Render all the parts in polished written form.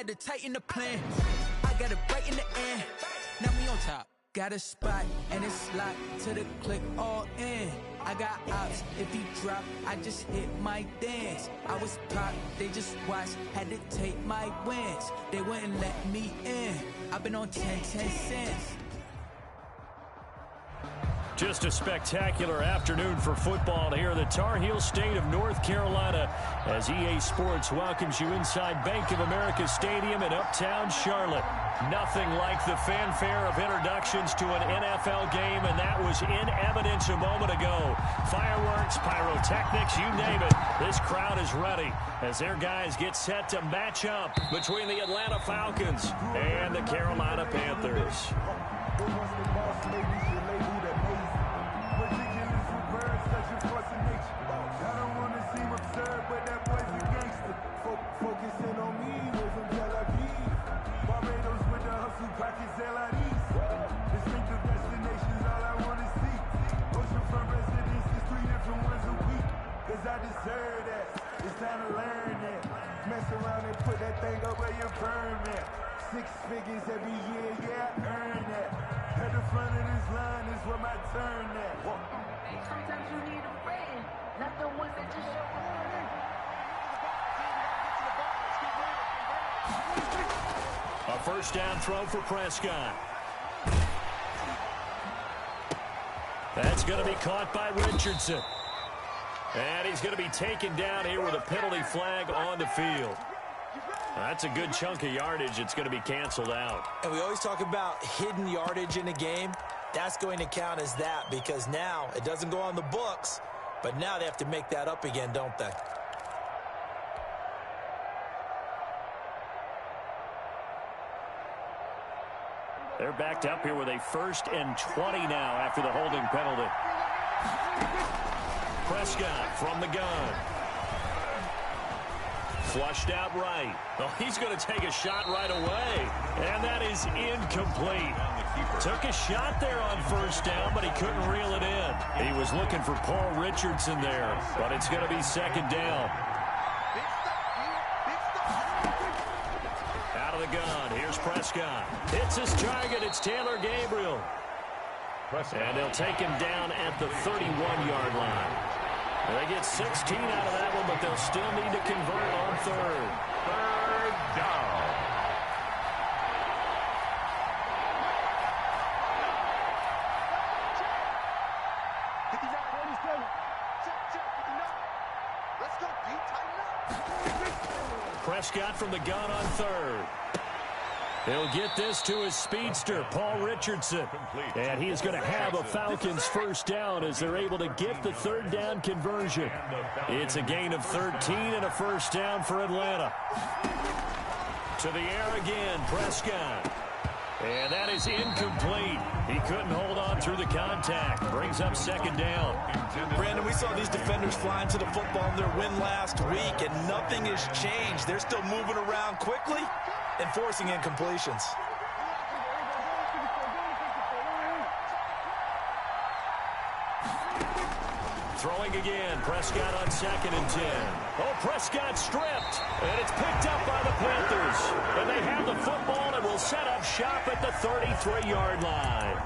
had to tighten the plan. I got it right in the end. Now we on top. Got a spot and it's locked to the click all in. I got ops, if he drop, I just hit my dance. I was pop, they just watched, had to take my wins. They wouldn't let me in. I've been on 10 cents. Just a spectacular afternoon for football here in the Tar Heel state of North Carolina as EA Sports welcomes you inside Bank of America Stadium in uptown Charlotte. Nothing like the fanfare of introductions to an NFL game, and that was in evidence a moment ago. Fireworks, pyrotechnics, you name it. This crowd is ready as their guys get set to match up between the Atlanta Falcons and the Carolina Panthers. I deserve that. It's time to learn that. Mess around and put that thing up where you burn that. 6 figures every year, yeah, I earn that. At the front of this line is where my turn at. Sometimes you need a friend, not the one that just show up. A first down throw for Prescott. That's going to be caught by Richardson. And he's going to be taken down here with a penalty flag on the field. That's a good chunk of yardage. It's going to be canceled out. And we always talk about hidden yardage in a game. That's going to count as that because now it doesn't go on the books, but now they have to make that up again, don't they? They're backed up here with a 1st and 20 now after the holding penalty. Prescott from the gun. Flushed out right. Oh, he's going to take a shot right away. And that is incomplete. Took a shot there on 1st down, but he couldn't reel it in. He was looking for Paul Richardson there, but it's going to be 2nd down. Out of the gun. Here's Prescott. Hits his target. It's Taylor Gabriel. And they'll take him down at the 31-yard line. They get 16 out of that one, but they'll still need to convert on 3rd. 3rd down. Prescott from the gun on 3rd. He'll get this to his speedster, Paul Richardson. And he is going to have a Falcons 1st down as they're able to get the 3rd down conversion. It's a gain of 13 and a 1st down for Atlanta. To the air again, Prescott. And that is incomplete. He couldn't hold on through the contact. Brings up 2nd down. Brandon, we saw these defenders flying to the football in their win last week, and nothing has changed. They're still moving around quickly and forcing incompletions. Throwing again, Prescott on 2nd and 10. Oh, Prescott stripped, and it's picked up by the Panthers. And they have the football and will set up shop at the 33-yard line.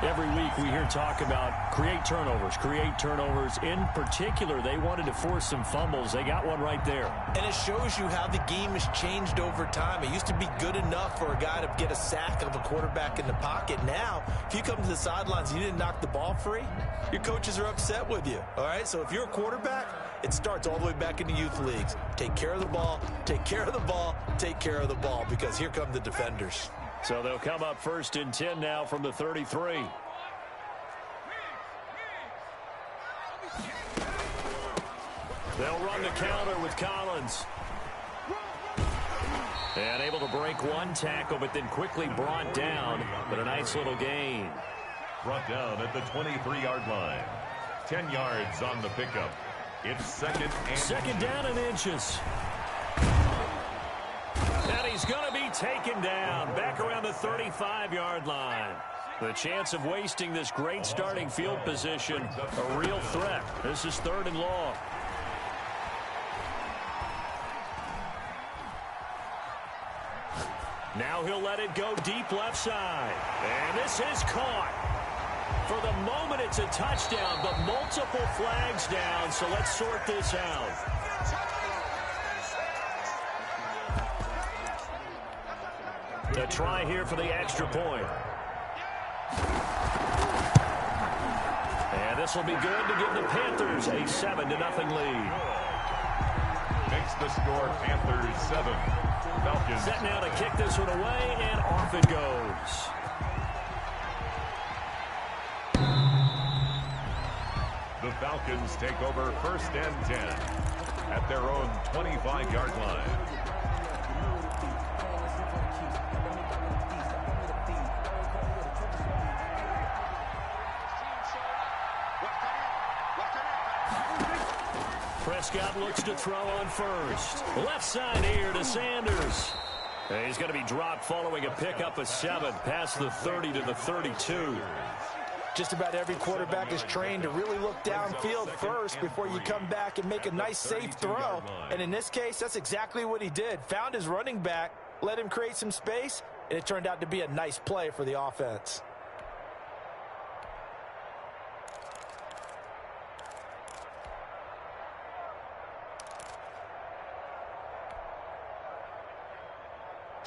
Every week we hear talk about create turnovers. In particular, they wanted to force some fumbles. They got one right there. And it shows you how the game has changed over time. It used to be good enough for a guy to get a sack of a quarterback in the pocket. Now, if you come to the sidelines and you didn't knock the ball free, your coaches are upset with you. All right, so if you're a quarterback, it starts all the way back in the youth leagues. Take care of the ball, take care of the ball, take care of the ball, because here come the defenders. So they'll come up 1st and 10 now from the 33. They'll run the counter with Collins. And able to break one tackle, but then quickly brought down. But a nice little gain. Brought down at the 23-yard line. 10 yards on the pickup. It's 2nd down in inches. And he's going to be taken down back around the 35-yard line. The chance of wasting this great starting field position, a real threat. This is 3rd and long. Now he'll let it go deep left side. And this is caught. For the moment, it's a touchdown, but multiple flags down, so let's sort this out. A try here for the extra point. And this will be good to give the Panthers a 7-0 lead. Makes the score Panthers 7. Falcons. Set now to kick this one away, and off it goes. The Falcons take over 1st and 10 at their own 25-yard line. Prescott looks to throw on first. Left side here to Sanders. He's going to be dropped following a pickup of 7 past the 30 to the 32. Just about every quarterback is trained to really look downfield first before you come back and make a nice safe throw. And in this case, that's exactly what he did. Found his running back, let him create some space, and it turned out to be a nice play for the offense.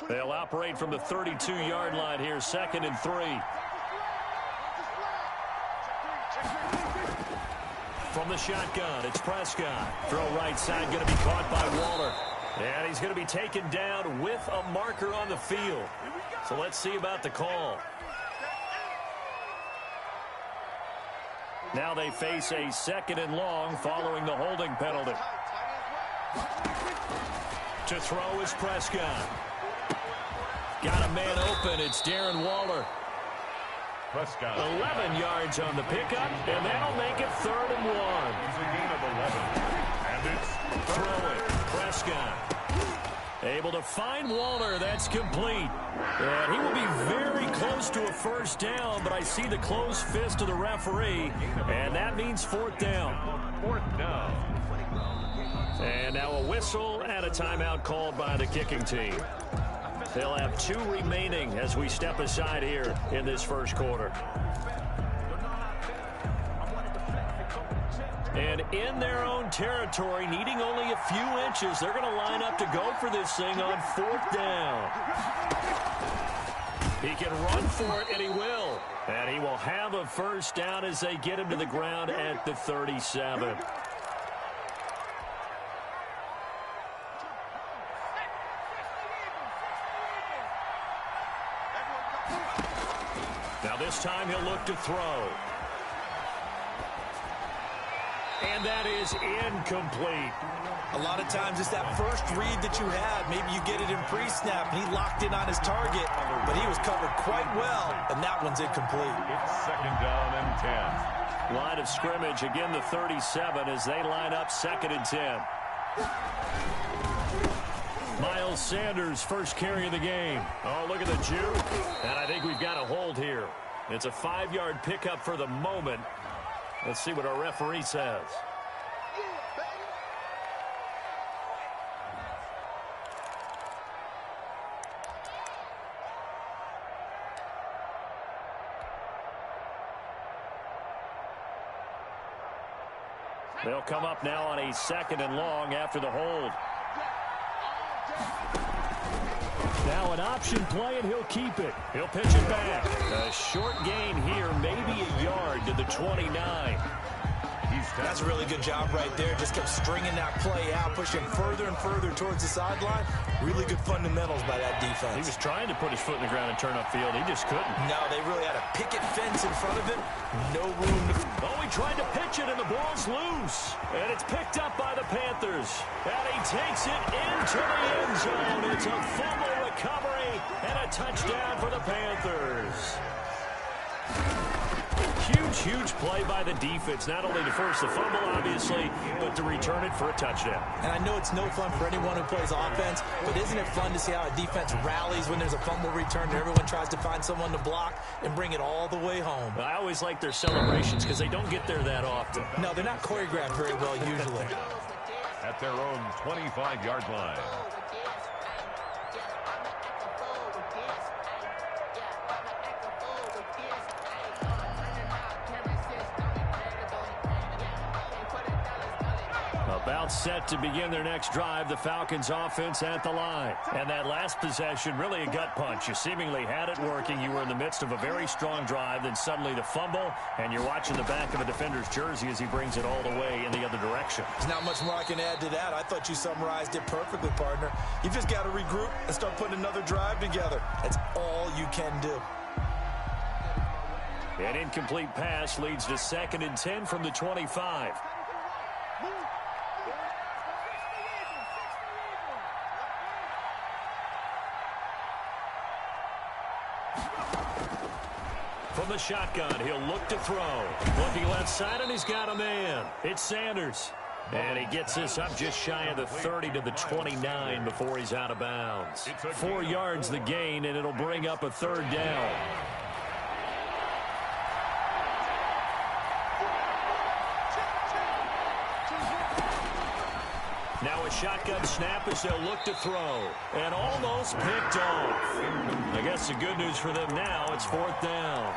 They'll operate from the 32-yard line here, 2nd and 3. From the shotgun, it's Prescott. Throw right side, going to be caught by Waller. And he's going to be taken down with a marker on the field. So let's see about the call. Now they face a 2nd and long following the holding penalty. To throw is Prescott. Got a man open. It's Darren Waller. Prescott. 11 yards on the pickup, and that'll make it 3rd and 1. It's a gain of 11. And it's Throwing. Prescott. Able to find Waller. That's complete. And he will be very close to a 1st down, but I see the closed fist of the referee, and that means 4th down. 4th down. And now a whistle and a timeout called by the kicking team. They'll have 2 remaining as we step aside here in this 1st quarter. And in their own territory, needing only a few inches, they're going to line up to go for this thing on 4th down. He can run for it, and he will. And he will have a 1st down as they get him to the ground at the 37. Now this time he'll look to throw. And that is incomplete. A lot of times it's that first read that you had. Maybe you get it in pre-snap, and he locked in on his target, but he was covered quite well, and that one's incomplete. It's 2nd down and 10. Line of scrimmage, again the 37 as they line up 2nd and 10. Miles Sanders, first carry of the game. Oh, look at the juke. And I think we've got a hold here. It's a 5-yard pickup for the moment. Let's see what our referee says. They'll come up now on a 2nd and long after the hold. Now an option play, and he'll keep it. He'll pitch it back. A short gain here, maybe a yard to the 29. That's a really good job right there. Just kept stringing that play out, pushing further and further towards the sideline. Really good fundamentals by that defense. He was trying to put his foot in the ground and turn upfield. He just couldn't. No, they really had a picket fence in front of him. No room to... Oh, he tried to pitch it, and the ball's loose. And it's picked up by the Panthers. And he takes it into the end zone. It's a fumble recovery and a touchdown for the Panthers. Huge play by the defense, not only to force the fumble, obviously, but to return it for a touchdown. And I know it's no fun for anyone who plays offense, but isn't it fun to see how a defense rallies when there's a fumble return and everyone tries to find someone to block and bring it all the way home? I always like their celebrations because they don't get there that often. No, they're not choreographed very well usually. At their own 25-yard line. About set to begin their next drive, the Falcons offense at the line. And that last possession, really a gut punch. You seemingly had it working. You were in the midst of a very strong drive, then suddenly the fumble, and you're watching the back of a defender's jersey as he brings it all the way in the other direction. There's not much more I can add to that. I thought you summarized it perfectly, partner. You've just got to regroup and start putting another drive together. That's all you can do. An incomplete pass leads to 2nd and 10 from the 25. From the shotgun, he'll look to throw. Looking left side, and he's got a man. It's Sanders. And he gets this up just shy of the 30 to the 29 before he's out of bounds. 4 yards the gain, and it'll bring up a 3rd down. Now a shotgun snap as they'll look to throw. And almost picked off. I guess the good news for them now, it's 4th down.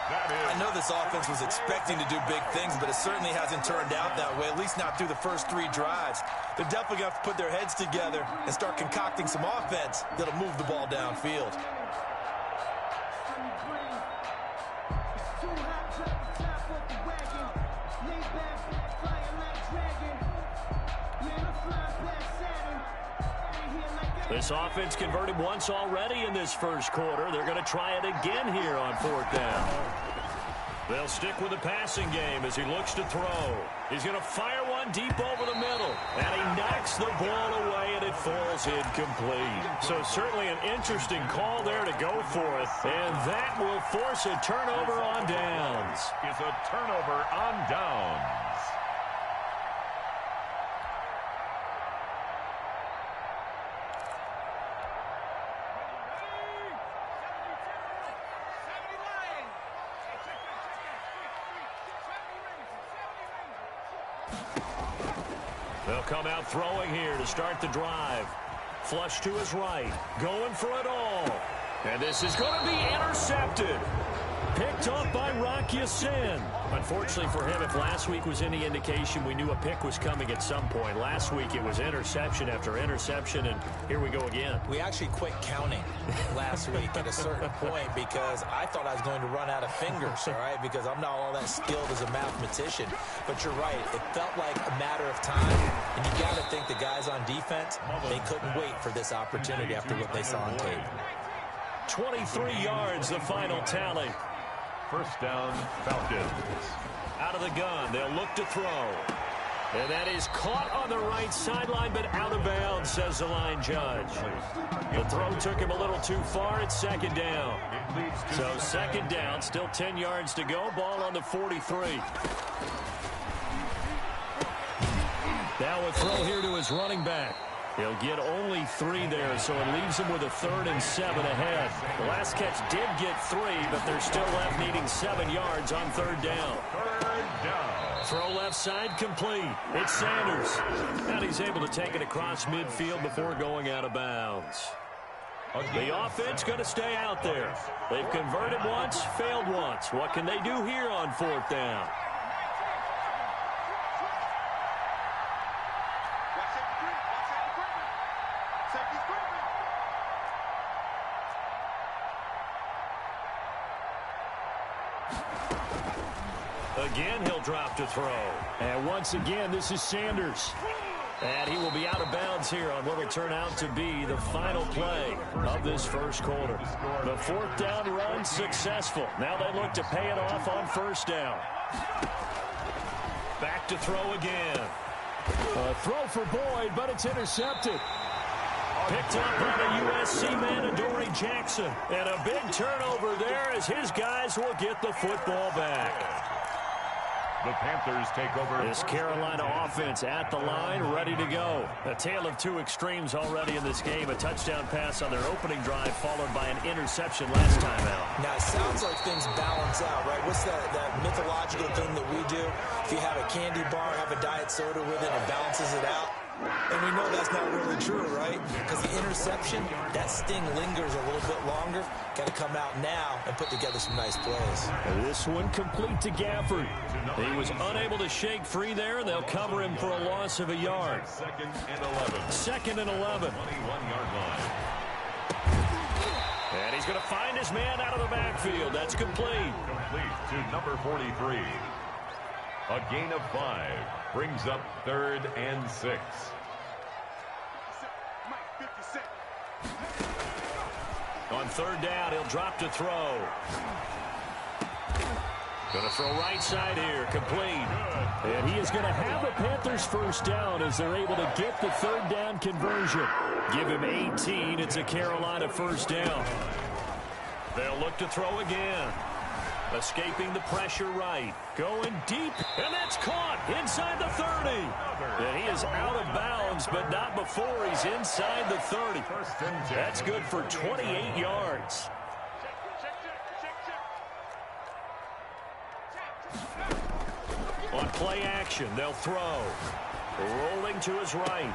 I know this offense was expecting to do big things, but it certainly hasn't turned out that way, at least not through the first 3 drives. They're definitely going to have to put their heads together and start concocting some offense that'll move the ball downfield. This offense converted once already in this first quarter. They're going to try it again here on 4th down. They'll stick with the passing game as he looks to throw. He's going to fire one deep over the middle. And he knocks the ball away, and it falls incomplete. So certainly an interesting call there to go for it. And that will force a turnover on downs. Is a turnover on downs. They'll come out throwing here to start the drive. Flush to his right. Going for it all. And this is going to be intercepted. Picked up by Rocky Sin. Unfortunately for him, if last week was any indication, we knew a pick was coming at some point. Last week it was interception after interception, and here we go again. We actually quit counting last week at a certain point because I thought I was going to run out of fingers, all right, because I'm not all that skilled as a mathematician. But you're right. It felt like a matter of time, and you got to think the guys on defense, they couldn't wait for this opportunity after what they saw on tape. 23 yards, the final tally. 1st down, Falcons. Out of the gun, they'll look to throw. And that is caught on the right sideline, but out of bounds, says the line judge. The throw took him a little too far. It's 2nd down. So 2nd down, still 10 yards to go. Ball on the 43. Now a throw here to his running back. He'll get only 3 there, so it leaves him with a 3rd and 7 ahead. The last catch did get 3, but they're still left needing 7 yards on 3rd down. 3rd down. Throw left side complete. It's Sanders. And he's able to take it across midfield before going out of bounds. The offense going to stay out there. They've converted once, failed once. What can they do here on 4th down? Again, he'll drop to throw. And once again, this is Sanders. And he will be out of bounds here on what will turn out to be the final play of this first quarter. The 4th down run successful. Now they look to pay it off on 1st down. Back to throw again. A throw for Boyd, but it's intercepted. Picked up by the USC man, Adoree Jackson. And a big turnover there as his guys will get the football back. The Panthers take over. This Carolina offense at the line, ready to go. A tale of 2 extremes already in this game. A touchdown pass on their opening drive, followed by an interception last time out. Now, it sounds like things balance out, right? What's that mythological thing that we do? If you have a candy bar, have a diet soda with it, it balances it out. And we know that's not really true, right? Because the interception, that sting lingers a little bit longer. Got to come out now and put together some nice plays. And this one complete to Gafford. He was unable to shake free there. They'll cover him for a loss of a yard. 2nd and 11. 2nd and 11. 21-yard line. And he's going to find his man out of the backfield. That's complete. Complete to number 43. A gain of 5 brings up 3rd and 6. On 3rd down, he'll drop to throw. Going to throw right side here, complete. And he is going to have a Panthers first down as they're able to get the 3rd down conversion. Give him 18. It's a Carolina first down. They'll look to throw again. Escaping the pressure right. Going deep, and that's caught inside the 30. And he is out of bounds, but not before he's inside the 30. That's good for 28 yards. On play action, they'll throw. Rolling to his right.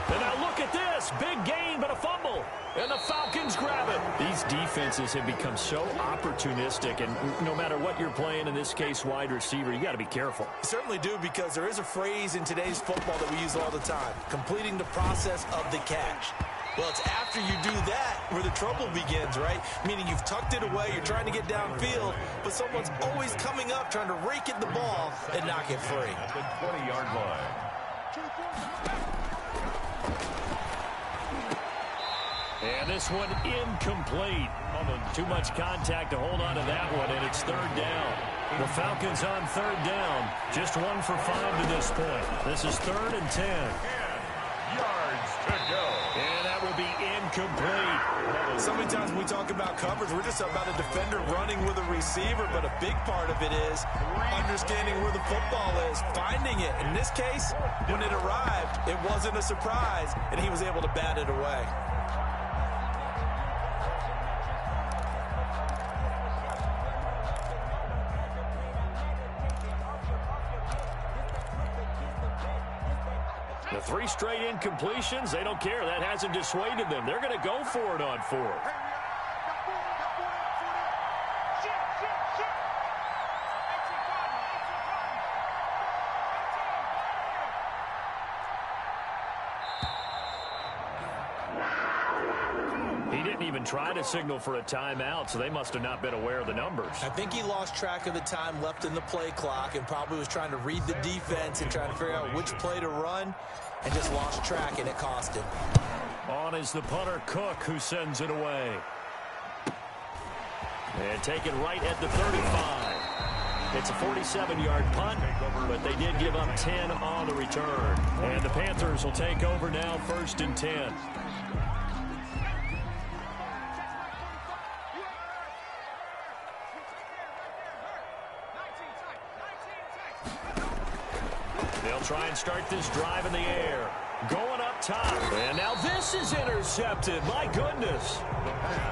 And now look at this. Big gain, but a fumble. And the Falcons grab it. These defenses have become so opportunistic, and no matter what you're playing, in this case wide receiver, you got to be careful. You certainly do, because there is a phrase in today's football that we use all the time: completing the process of the catch. Well, it's after you do that where the trouble begins, right? Meaning you've tucked it away, you're trying to get downfield, but someone's always coming up trying to rake at the ball and knock it free. At the 20-yard line. And this one incomplete. Too much contact to hold on to that one, and it's 3rd down. The Falcons on 3rd down. Just 1 for 5 to this point. This is 3rd and 10. 10 yards to go. And that will be incomplete. So many times when we talk about coverage, we're just about a defender running with a receiver, but a big part of it is understanding where the football is, finding it. In this case, when it arrived, it wasn't a surprise, and he was able to bat it away. The 3 straight incompletions, they don't care. That hasn't dissuaded them. They're going to go for it on 4th. He didn't even try to signal for a timeout, so they must have not been aware of the numbers. I think he lost track of the time left in the play clock and probably was trying to read the defense and trying to figure out which play to run, and just lost track, and it cost him. On is the punter, Cook, who sends it away. And taken right at the 35. It's a 47-yard punt, but they did give up 10 on the return. And the Panthers will take over now, 1st and 10. They'll try and start this drive in the air. Going up top. And now this is intercepted. My goodness.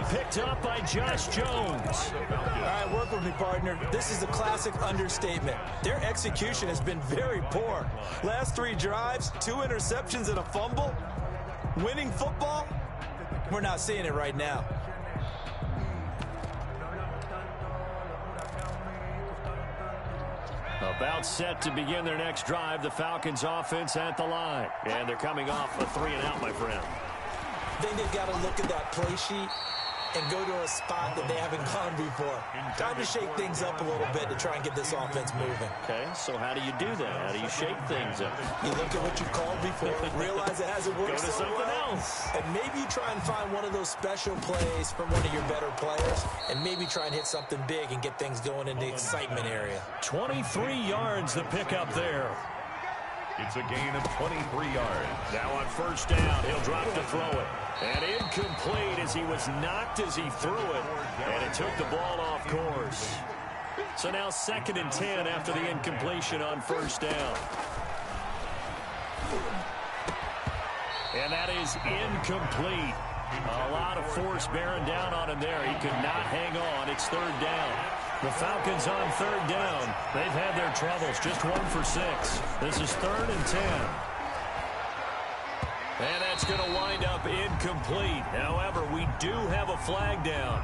Picked up by Josh Jones. All right, work with me, partner. This is a classic understatement. Their execution has been very poor. Last 3 drives, 2 interceptions and a fumble. Winning football? We're not seeing it right now. About set to begin their next drive. The Falcons offense at the line. And they're coming off a 3 and out, my friend. I think they've got to look at that play sheet and go to a spot that they haven't gone before. Time to shake things up a little bit to try and get this offense moving. Okay, so how do you do that? How do you shake things up? You look at what you called before, realize it hasn't worked Go to so something well, else. and maybe you try and find one of those special plays from one of your better players, and maybe try and hit something big and get things going in the excitement area. 23 yards the pickup there. It's a gain of 23 yards. Now on 1st down, he'll drop to throw it. And incomplete as he was knocked as he threw it. And it took the ball off course. So now 2nd and 10 after the incompletion on 1st down. And that is incomplete. A lot of force bearing down on him there. He could not hang on. It's 3rd down. The Falcons on 3rd down. They've had their troubles. Just 1 for 6. This is 3rd and 10. And that's going to wind up incomplete. However, we do have a flag down.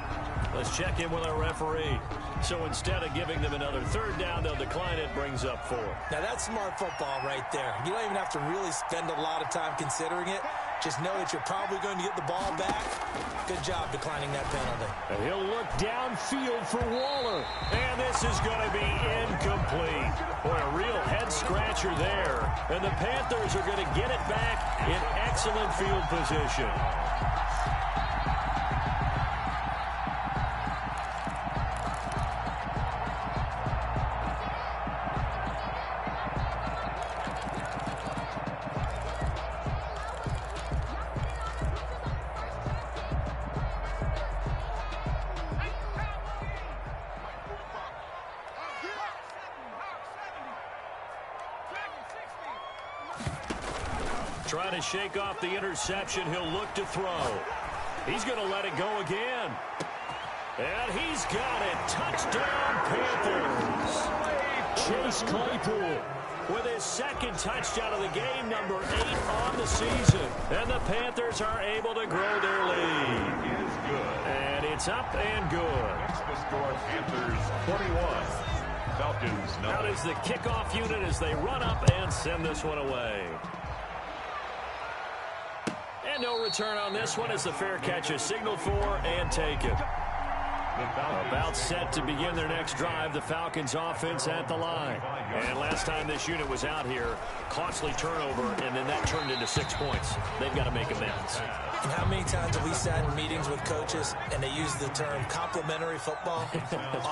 Let's check in with our referee. So instead of giving them another third down, they'll decline it, brings up 4. Now, that's smart football right there. You don't even have to really spend a lot of time considering it. Just know that you're probably going to get the ball back. Good job declining that penalty. And he'll look downfield for Waller. And this is going to be incomplete. Boy, a real head-scratcher there. And the Panthers are going to get it back in excellent field position. Trying to shake off the interception. He'll look to throw. He's going to let it go again. And he's got it. Touchdown, Panthers. Chase Claypool with his second touchdown of the game, number 8 on the season. And the Panthers are able to grow their lead. It is good. And it's up and good. That's the score. Panthers 21. Falcons 9. Out is the kickoff unit as they run up and send this one away. And no return on this one as the fair catch is signaled for and taken. About set to begin their next drive, the Falcons offense at the line. And last time this unit was out here, costly turnover, and then that turned into 6 points. They've got to make amends. And how many times have we sat in meetings with coaches and they use the term complementary football?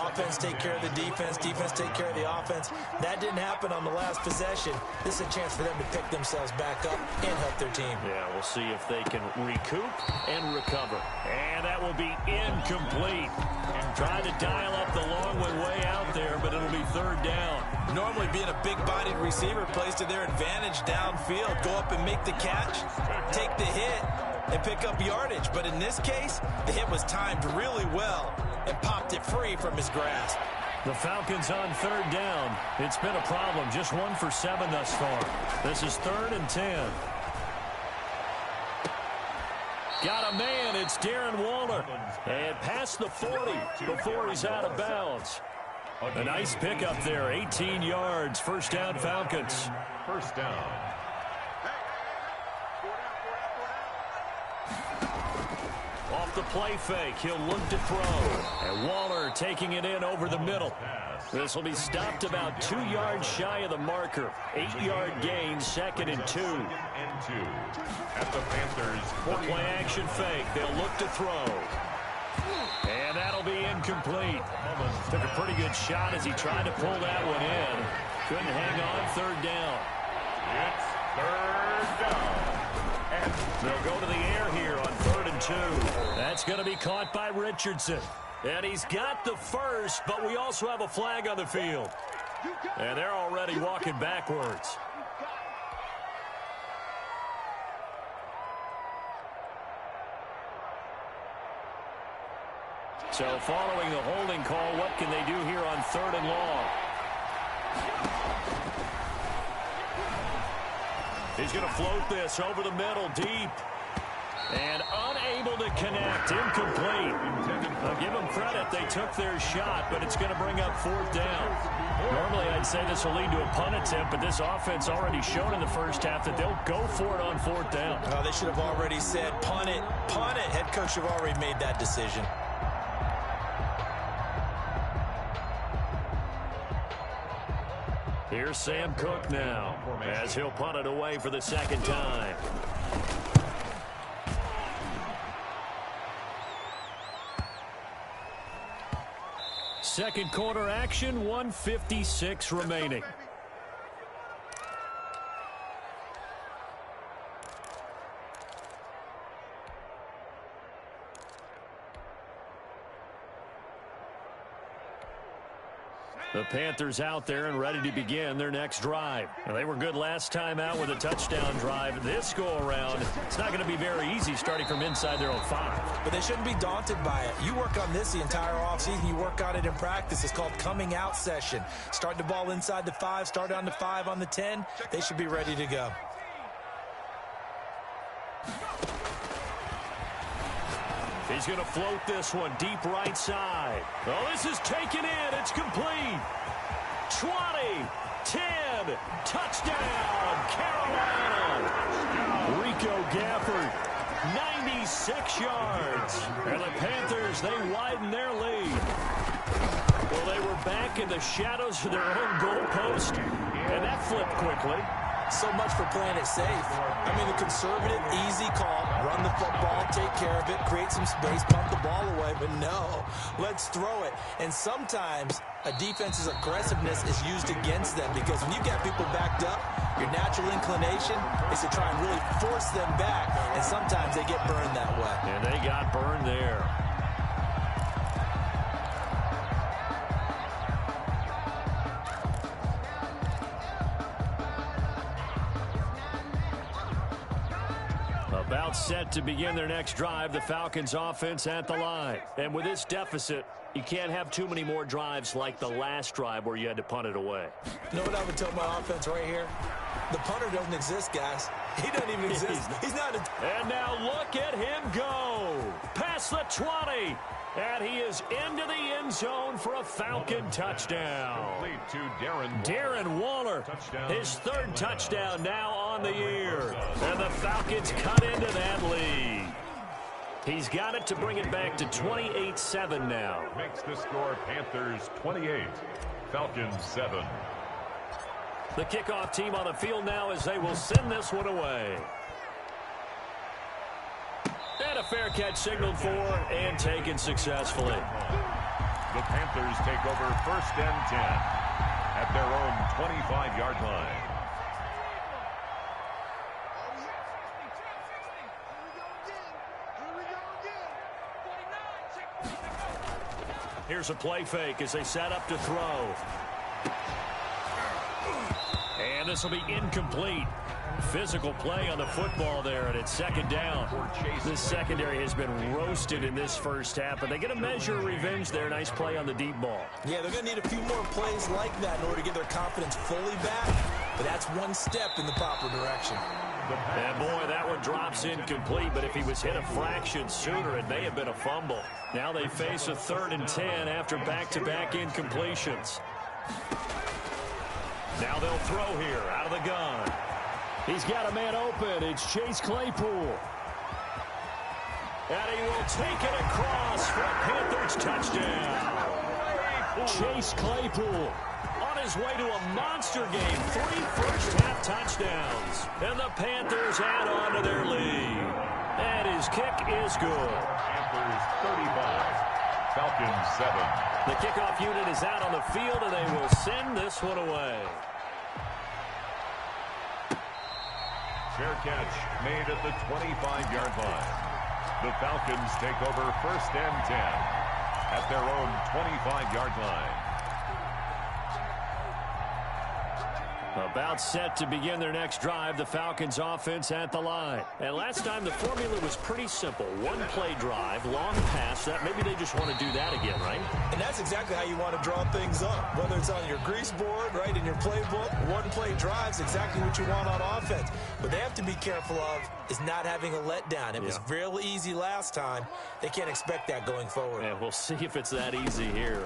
Offense take care of the defense, defense take care of the offense. That didn't happen on the last possession. This is a chance for them to pick themselves back up and help their team. Yeah, we'll see if they can recoup and recover. And that will be incomplete. Trying to dial up the long one way out there, but it'll be third down. Normally being a big-bodied receiver plays to their advantage downfield. Go up and make the catch, take the hit, and pick up yardage. But in this case, the hit was timed really well and popped it free from his grasp. The Falcons on third down. It's been a problem. Just 1 for 7 thus far. This is 3rd and 10. Got a man. It's Darren Waller. And past the 40 before he's out of bounds. A nice pickup there. 18 yards. First down, Falcons. First down. Off the play fake, he'll look to throw. And Waller taking it in over the middle. This will be stopped about 2 yards shy of the marker. 8-yard gain, 2nd and 2. At the Panthers. The play action fake, they'll look to throw. And that'll be incomplete. Took a pretty good shot as he tried to pull that one in. Couldn't hang on, third down. It's third down. And they'll go to the air here on 3rd and 2. That's going to be caught by Richardson. And he's got the first, but we also have a flag on the field. And they're already walking backwards. So following the holding call, what can they do here on 3rd and long? He's going to float this over the middle, deep. And unable to connect, incomplete. I'll give them credit, they took their shot, but it's going to bring up 4th down. Normally I'd say this will lead to a punt attempt, but this offense already shown in the first half that they'll go for it on 4th down. Oh, they should have already said, punt it, punt it. Head coach should have already made that decision. Here's Sam Cook now, as he'll punt it away for the 2nd time. Second quarter action, 1:56 remaining. The Panthers out there and ready to begin their next drive. Now, they were good last time out with a touchdown drive. This go-around, it's not going to be very easy starting from inside their own 5. But they shouldn't be daunted by it. You work on this the entire offseason. You work on it in practice. It's called coming out session. Start the ball inside the 5, start down to 5 on the 10. They should be ready to go. He's going to float this one deep right side. Oh, this is taken in. It's complete. 20, 10, touchdown, Carolina. Rico Gafford, 96 yards. And the Panthers, they widen their lead. Well, they were back in the shadows of their own goalpost, and that flipped quickly. So much for playing it safe. I mean, a conservative, easy call. Run the football, take care of it, create some space, pump the ball away. But no, let's throw it. And sometimes a defense's aggressiveness is used against them because when you get people backed up, your natural inclination is to try and really force them back. And sometimes they get burned that way. And they got burned there. About set to begin their next drive, the Falcons offense at the line. And with this deficit, you can't have too many more drives like the last drive where you had to punt it away. You know what I would tell my offense right here? The punter doesn't exist, guys. He doesn't even exist. He's not a... And now look at him go. Past the 20. And he is into the end zone for a Falcon touchdown. To Darren Waller, his third touchdown now on the year. And the Falcons cut into that lead. He's got it to bring it back to 28-7 now. Makes the score Panthers 28, Falcons 7. The kickoff team on the field now as they will send this one away. And a fair catch signaled for and taken successfully. The Panthers take over 1st and 10 at their own 25-yard line. Here's a play fake as they set up to throw. And this will be incomplete. Physical play on the football there, and it's 2nd down. This secondary has been roasted in this first half, but they get a measure of revenge there. Nice play on the deep ball. Yeah, they're going to need a few more plays like that in order to get their confidence fully back, but that's one step in the proper direction. And boy, that one drops incomplete, but if he was hit a fraction sooner, it may have been a fumble. Now they face a 3rd and 10 after back-to-back incompletions. Now they'll throw here out of the gun. He's got a man open. It's Chase Claypool. And he will take it across for a Panthers touchdown. Chase Claypool on his way to a monster game. 3 first-half touchdowns. And the Panthers add on to their lead. And his kick is good. Panthers 35, Falcons 7. The kickoff unit is out on the field, and they will send this one away. Fair catch made at the 25-yard line. The Falcons take over 1st and 10 at their own 25-yard line. About set to begin their next drive, the Falcons offense at the line. And last time the formula was pretty simple. One play drive, long pass. That maybe they just want to do that again, right? And that's exactly how you want to draw things up. Whether it's on your grease board, right, in your playbook, one play drive's exactly what you want on offense. What they have to be careful of is not having a letdown. It was real easy last time. They can't expect that going forward. And we'll see if it's that easy here.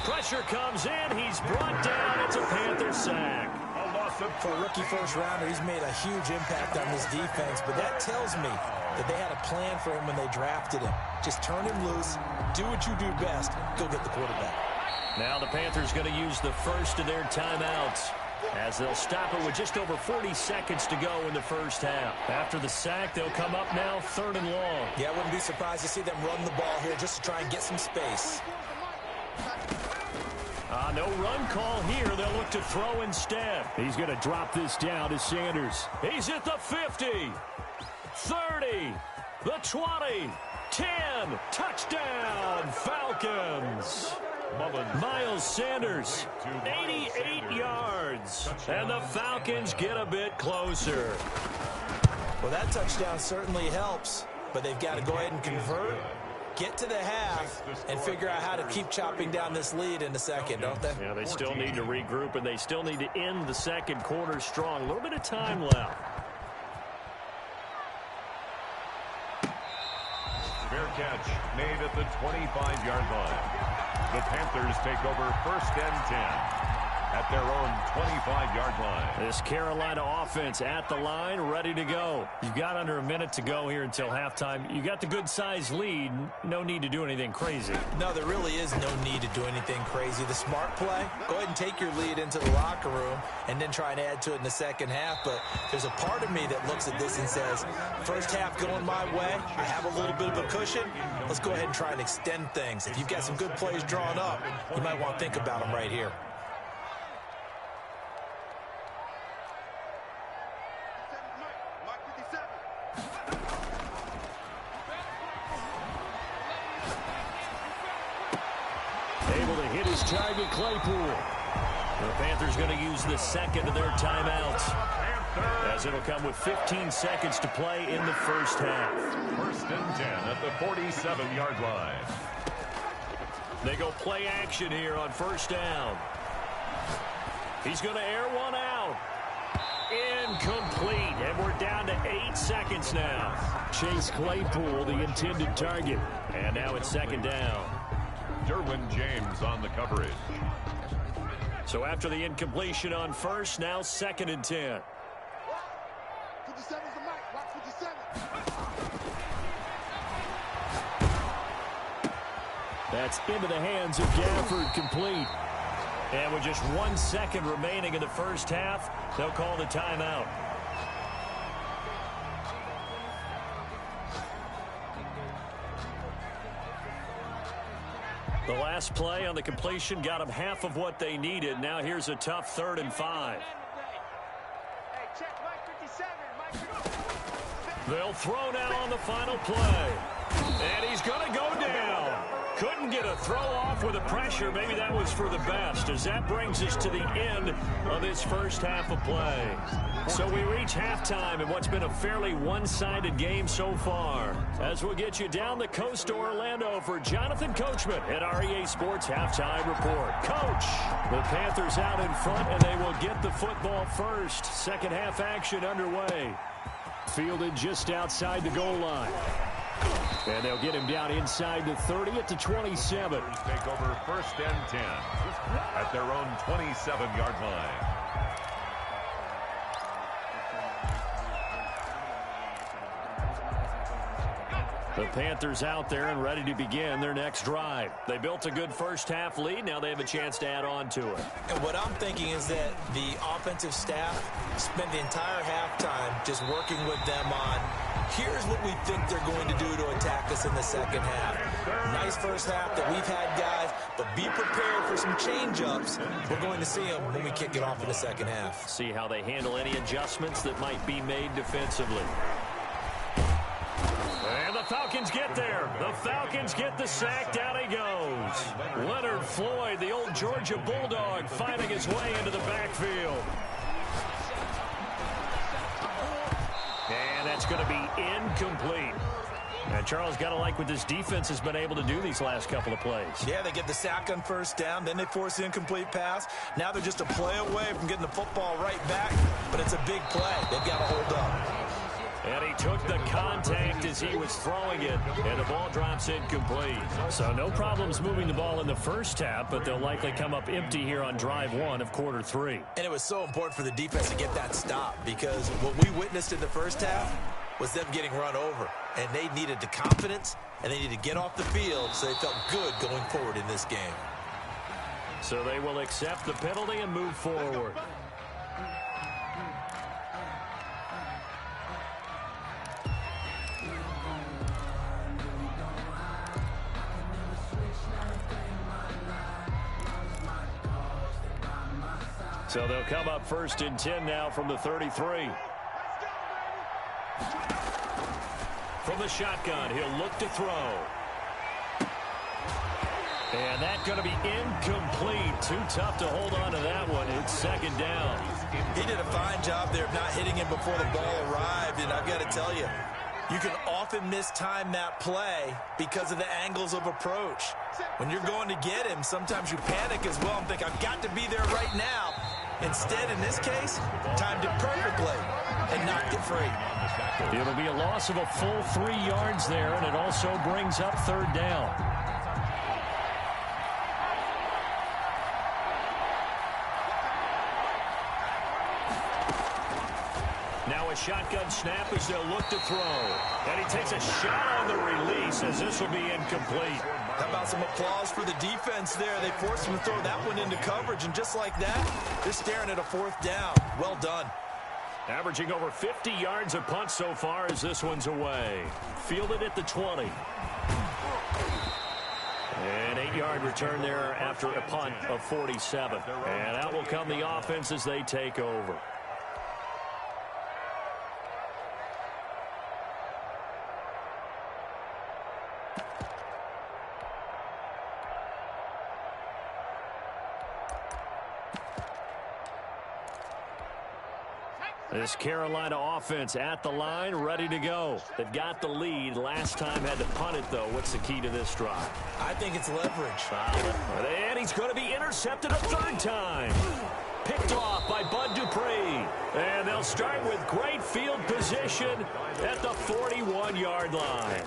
Pressure comes in. He's brought down. It's a Panther sack. A loss of For a rookie first-rounder, he's made a huge impact on this defense, but that tells me that they had a plan for him when they drafted him. Just turn him loose, do what you do best, go get the quarterback. Now the Panthers going to use the first of their timeouts as they'll stop it with just over 40 seconds to go in the first half. After the sack, they'll come up now 3rd and long. Yeah, I wouldn't be surprised to see them run the ball here just to try and get some space. No run call here. They'll look to throw instead. He's going to drop this down to Sanders. He's at the 50, 30, the 20, 10. Touchdown, Falcons. Miles Sanders, 88 yards. And the Falcons get a bit closer. Well, that touchdown certainly helps, but they've got to go ahead and convert. get to the half and figure out how to keep chopping down this lead in the second, don't they? Yeah, they still need to regroup, and they still need to end the second quarter strong. A little bit of time left. Fair catch made at the 25-yard line. The Panthers take over 1st and 10 at their own 25-yard line. This Carolina offense at the line, ready to go. You've got under a minute to go here until halftime. You got the good-sized lead. No need to do anything crazy. No, there really is no need to do anything crazy. The smart play, go ahead and take your lead into the locker room and then try and add to it in the second half. But there's a part of me that looks at this and says, first half going my way, I have a little bit of a cushion. Let's go ahead and try and extend things. If you've got some good plays drawn up, you might want to think about them right here. Able to hit his target, Claypool. The Panthers going to use the second of their timeouts, as it'll come with 15 seconds to play in the first half. 1st and 10 at the 47-yard line. They go play action here on first down. He's going to air one out. Incomplete, and we're down to 8 seconds now. Chase Claypool, the intended target. And now it's second down. Derwin James on the coverage. So after the incompletion on first, now 2nd and 10. 57's the mic. Watch 57. That's into the hands of Gafford, complete. And with just 1 second remaining in the first half, they'll call the timeout. The last play on the completion got them half of what they needed. Now here's a tough 3rd and 5. They'll throw now on the final play. And he's going to go down. Couldn't get a throw off with the pressure. Maybe that was for the best, as that brings us to the end of this first half of play. So we reach halftime in what's been a fairly one-sided game so far. As we'll get you down the coast to Orlando for Jonathan Coachman at REA Sports Halftime Report. Coach, the Panthers out in front, and they will get the football first. Second half action underway. Fielded just outside the goal line. And they'll get him down inside the 30 at the 27. Take over 1st and 10 at their own 27-yard line. The Panthers out there and ready to begin their next drive. They built a good first half lead. Now they have a chance to add on to it. And what I'm thinking is that the offensive staff spent the entire halftime just working with them on, here's what we think they're going to do to attack us in the second half. Nice first half that we've had, guys, but be prepared for some change-ups. We're going to see them when we kick it off in the second half. See how they handle any adjustments that might be made defensively. And the Falcons get there. The Falcons get the sack. Down he goes. Leonard Floyd, the old Georgia Bulldog, finding his way into the backfield. And that's going to be incomplete. And Charles, got to like what this defense has been able to do these last couple of plays. Yeah, they get the sack on first down, then they force the incomplete pass. Now they're just a play away from getting the football right back, but it's a big play. They've got to hold up. And he took the contact as he was throwing it, and the ball drops incomplete. So no problems moving the ball in the first half, but they'll likely come up empty here on drive 1 of quarter 3. And it was so important for the defense to get that stop, because what we witnessed in the first half was them getting run over, and they needed the confidence, and they needed to get off the field so they felt good going forward in this game. So they will accept the penalty and move forward. So they'll come up 1st and 10 now from the 33. From the shotgun, he'll look to throw. And that's going to be incomplete. Too tough to hold on to that one. It's second down. He did a fine job there of not hitting him before the ball arrived, and I've got to tell you, You can often mistime that play because of the angles of approach. When you're going to get him, sometimes you panic as well and think, I've got to be there right now. Instead, in this case, timed it perfectly and knocked it free. It'll be a loss of a full 3 yards there, and it also brings up third down. Now a shotgun snap as they'll look to throw. And he takes a shot on the release as this will be incomplete. How about some applause for the defense there? They forced him to throw that one into coverage, and just like that, they're staring at a 4th down. Well done. Averaging over 50 yards a punt so far as this one's away. Fielded at the 20. An 8-yard return there after a punt of 47. And out will come the offense as they take over. This Carolina offense at the line, ready to go. They've got the lead. Last time had to punt it, though. What's the key to this drive? I think it's leverage. And he's going to be intercepted a 3rd time. Picked off by Bud Dupree. And they'll start with great field position at the 41-yard line.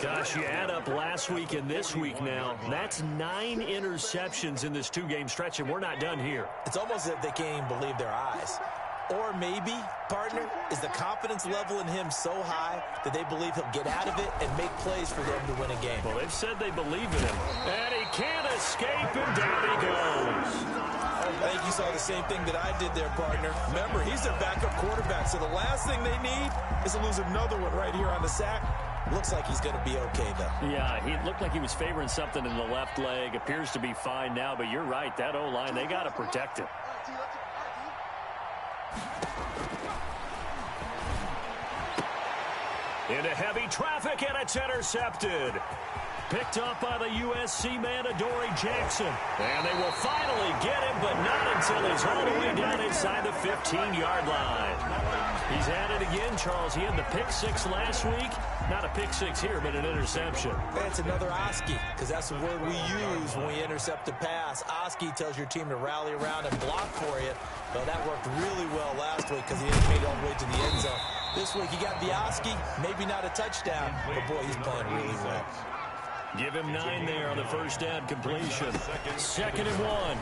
Gosh, you add up last week and this week now. That's 9 interceptions in this 2-game stretch, and we're not done here. It's almost as if they can't even believe their eyes. Or maybe, partner, is the confidence level in him so high that they believe he'll get out of it and make plays for them to win a game. Well, they've said they believe in him. And he can't escape, and down he goes. I think you saw the same thing that I did there, partner. Remember, he's their backup quarterback, so the last thing they need is to lose another one right here on the sack. Looks like he's going to be okay, though. Yeah, he looked like he was favoring something in the left leg. Appears to be fine now, but you're right. That O-line, they got to protect him. Into heavy traffic, and it's intercepted. Picked up by the USC man, Adoree Jackson. And they will finally get him, but not until he's all the way down inside the 15-yard line. He's at it again, Charles. He had the pick 6 last week. Not a pick 6 here, but an interception. It's another Oski, because that's the word we use when we intercept a pass. Oski tells your team to rally around and block for you. Well, that worked really well last week because he made it all the way to the end zone. This week, he got the Oski, maybe not a touchdown, but boy, he's playing really well. Give him 9 there on the first down completion. 2nd and 1.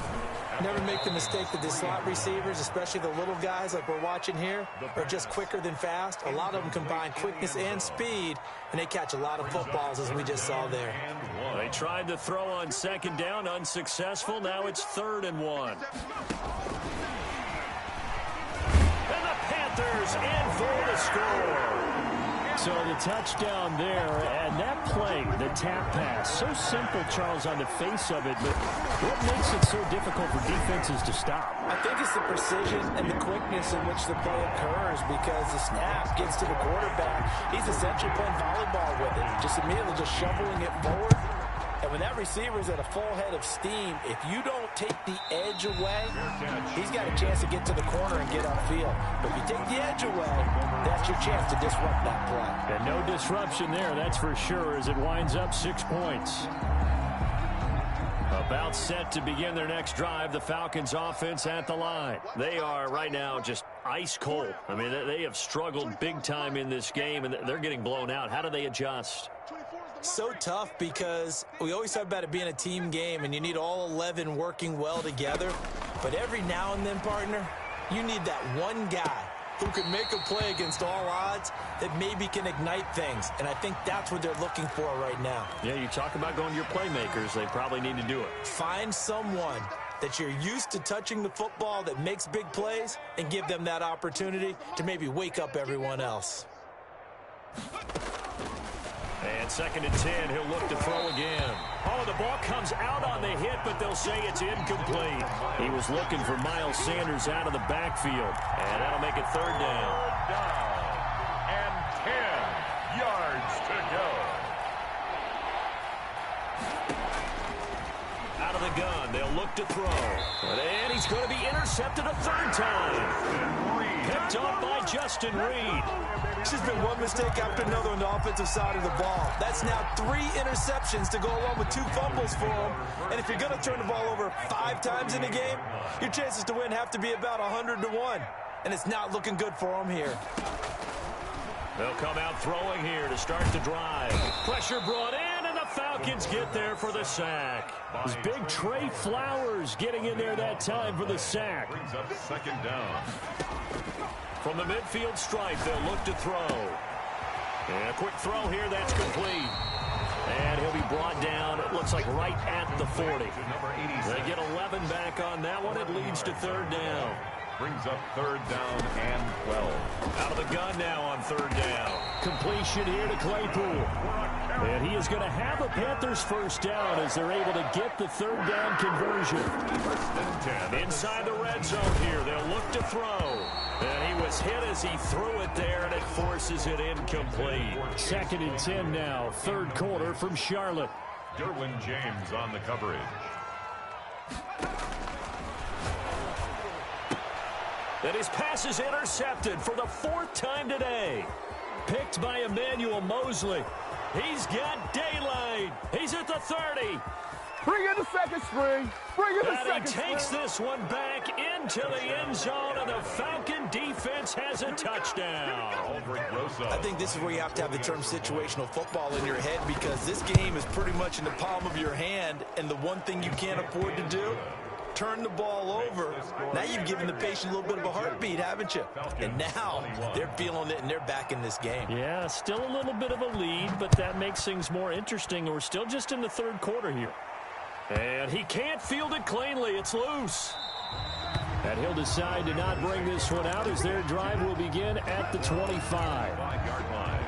Never make the mistake that the slot receivers, especially the little guys like we're watching here, are just quicker than fast. A lot of them combine quickness and speed, and they catch a lot of footballs, as we just saw there. They tried to throw on 2nd down, unsuccessful. Now it's 3rd and 1. And the Panthers in for the score. So the touchdown there, and that play, the tap pass, so simple, Charles, on the face of it, but what makes it so difficult for defenses to stop? I think it's the precision and the quickness in which the play occurs, because the snap gets to the quarterback. He's essentially playing volleyball with it, just immediately just shoveling it forward. And when that receiver's at a full head of steam, if you don't take the edge away, he's got a chance to get to the corner and get upfield. But if you take the edge away, that's your chance to disrupt that play. And no disruption there, that's for sure, as it winds up 6 points. About set to begin their next drive, the Falcons offense at the line. They are right now just ice cold. I mean, they have struggled big time in this game, and they're getting blown out. How do they adjust? So tough, because we always talk about it being a team game and you need all 11 working well together. But every now and then, partner, you need that one guy who can make a play against all odds that maybe can ignite things. And I think that's what they're looking for right now. Yeah, you talk about going to your playmakers. They probably need to do it. Find someone that you're used to touching the football that makes big plays and give them that opportunity to maybe wake up everyone else. And 2nd and 10, he'll look to throw again. Oh, the ball comes out on the hit, but they'll say it's incomplete. He was looking for Miles Sanders out of the backfield, and that'll make it 3rd down. And 10 yards to go. Out of the gun, they'll look to throw. And he's going to be intercepted a 3rd time. Picked up by Justin Reed. It's just been one mistake after another on the offensive side of the ball. That's now 3 interceptions to go along with 2 fumbles for him. And if you're going to turn the ball over 5 times in a game, your chances to win have to be about 100-1. And it's not looking good for him here. They'll come out throwing here to start the drive. Pressure brought in, and the Falcons get there for the sack. It's big Trey Flowers getting in there that time for the sack. Brings up 2nd down. From the midfield stripe, they'll look to throw. And a quick throw here, that's complete. And he'll be brought down, it looks like right at the 40. They get 11 back on that one. It leads to 3rd down. Brings up 3rd down and 12. Out of the gun now on 3rd down. Completion here to Claypool. And he is going to have a Panthers 1st down as they're able to get the 3rd down conversion. Inside the red zone here, they'll look to throw. And he was hit as he threw it there, and it forces it incomplete. 2nd and 10 now, 3rd quarter from Charlotte. Derwin James on the coverage. And his pass is intercepted for the 4th time today. Picked by Emmanuel Mosley. He's got daylight. He's at the 30. Bring in the 2nd string. Bring in the 2nd string. He takes this one back into the end zone, and the Falcon defense has a touchdown. I think this is where you have to have the term situational football in your head, because this game is pretty much in the palm of your hand, and the one thing you can't afford to do, turn the ball over. Now you've given the patient a little bit of a heartbeat, haven't you? And now they're feeling it, and they're back in this game. Yeah, still a little bit of a lead, but that makes things more interesting. We're still just in the 3rd quarter here. And he can't field it cleanly. It's loose. And he'll decide to not bring this one out as their drive will begin at the 25. 5-yard line.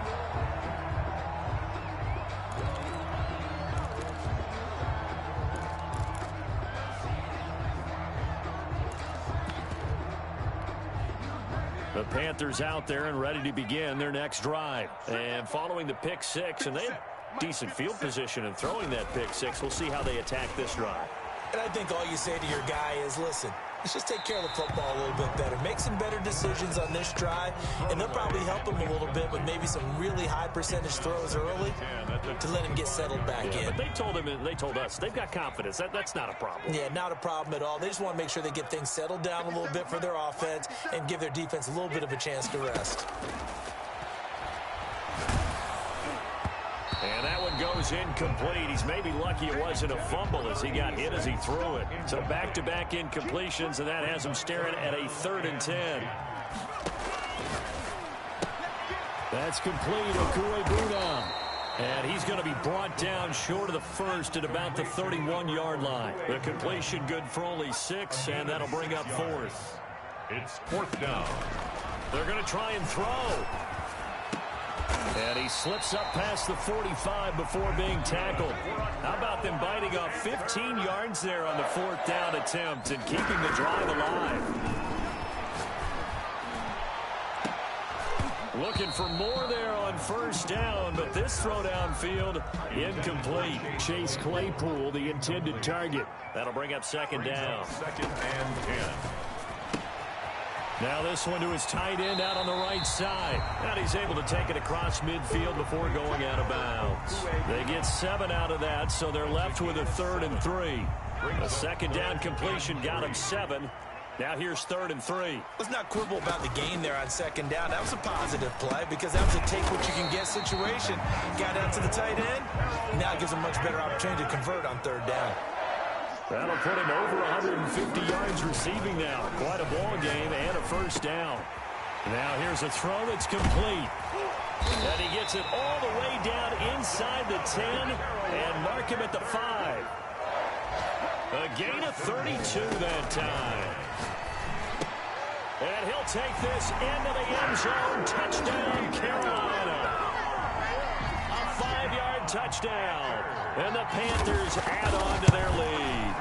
The Panthers out there and ready to begin their next drive. And following the pick 6, and they have decent field position in throwing that pick 6. We'll see how they attack this drive. And I think all you say to your guy is, listen, let's just take care of the football a little bit better. Make some better decisions on this drive, and they'll probably help him a little bit with maybe some really high percentage throws early to let him get settled back in. But they told us they've got confidence. That's not a problem. Yeah, not a problem at all. They just want to make sure they get things settled down a little bit for their offense and give their defense a little bit of a chance to rest. And that one goes incomplete. He's maybe lucky it wasn't a fumble as he got hit as he threw it. So back-to-back incompletions, and that has him staring at a 3rd and 10. That's complete. Okuegbunam. And he's going to be brought down short of the 1st at about the 31-yard line. The completion good for only 6, and that'll bring up 4th. It's 4th down. They're going to try and throw. And he slips up past the 45 before being tackled. How about them biting off 15 yards there on the 4th down attempt and keeping the drive alive? Looking for more there on 1st down, but this throw downfield incomplete. Chase Claypool, the intended target. That'll bring up 2nd down. 2nd and 10. Now this one to his tight end out on the right side. And he's able to take it across midfield before going out of bounds. They get 7 out of that, so they're left with a 3rd and 3. A 2nd down completion got him 7. Now here's 3rd and 3. Let's not quibble about the gain there on 2nd down. That was a positive play because that was a take-what-you-can-get situation. Got out to the tight end. Now it gives him a much better opportunity to convert on 3rd down. That'll put him over 150 yards receiving now. Quite a ball game and a 1st down. Now here's a throw that's complete. And he gets it all the way down inside the 10 and mark him at the 5. A gain of 32 that time. And he'll take this into the end zone. Touchdown, Carolina. A 5-yard touchdown. And the Panthers add on to their lead.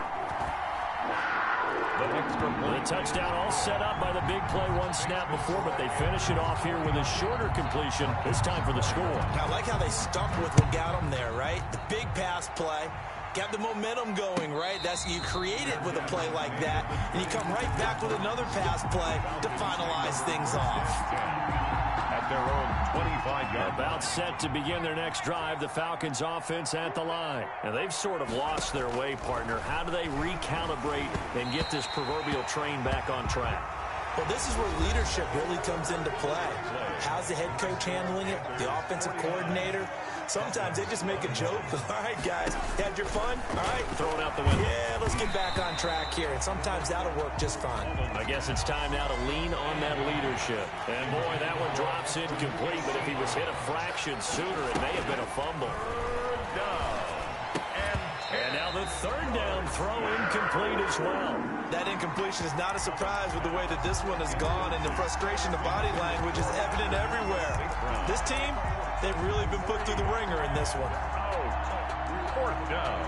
The touchdown all set up by the big play one snap before, but they finish it off here with a shorter completion, this time for the score. I like how they stuck with what got them there, right? The big pass play. Got the momentum going, right? You create it with a play like that, and you come right back with another pass play to finalize things off. At their own 25-yard. About set to begin their next drive, the Falcons offense at the line. Now, they've sort of lost their way, partner. How do they recalibrate and get this proverbial train back on track? Well, this is where leadership really comes into play. How's the head coach handling it? The offensive coordinator? Sometimes they just make a joke. All right, guys, had your fun? All right. Throw it out the window. Yeah, let's get back on track here. And sometimes that'll work just fine. I guess it's time now to lean on that leadership. And, boy, that one drops incomplete. But if he was hit a fraction sooner, it may have been a fumble. And now the third down throw incomplete as well. That incompletion is not a surprise with the way that this one has gone, and the frustration of body language is evident everywhere. This team, they've really been put through the ringer in this one. Fourth down.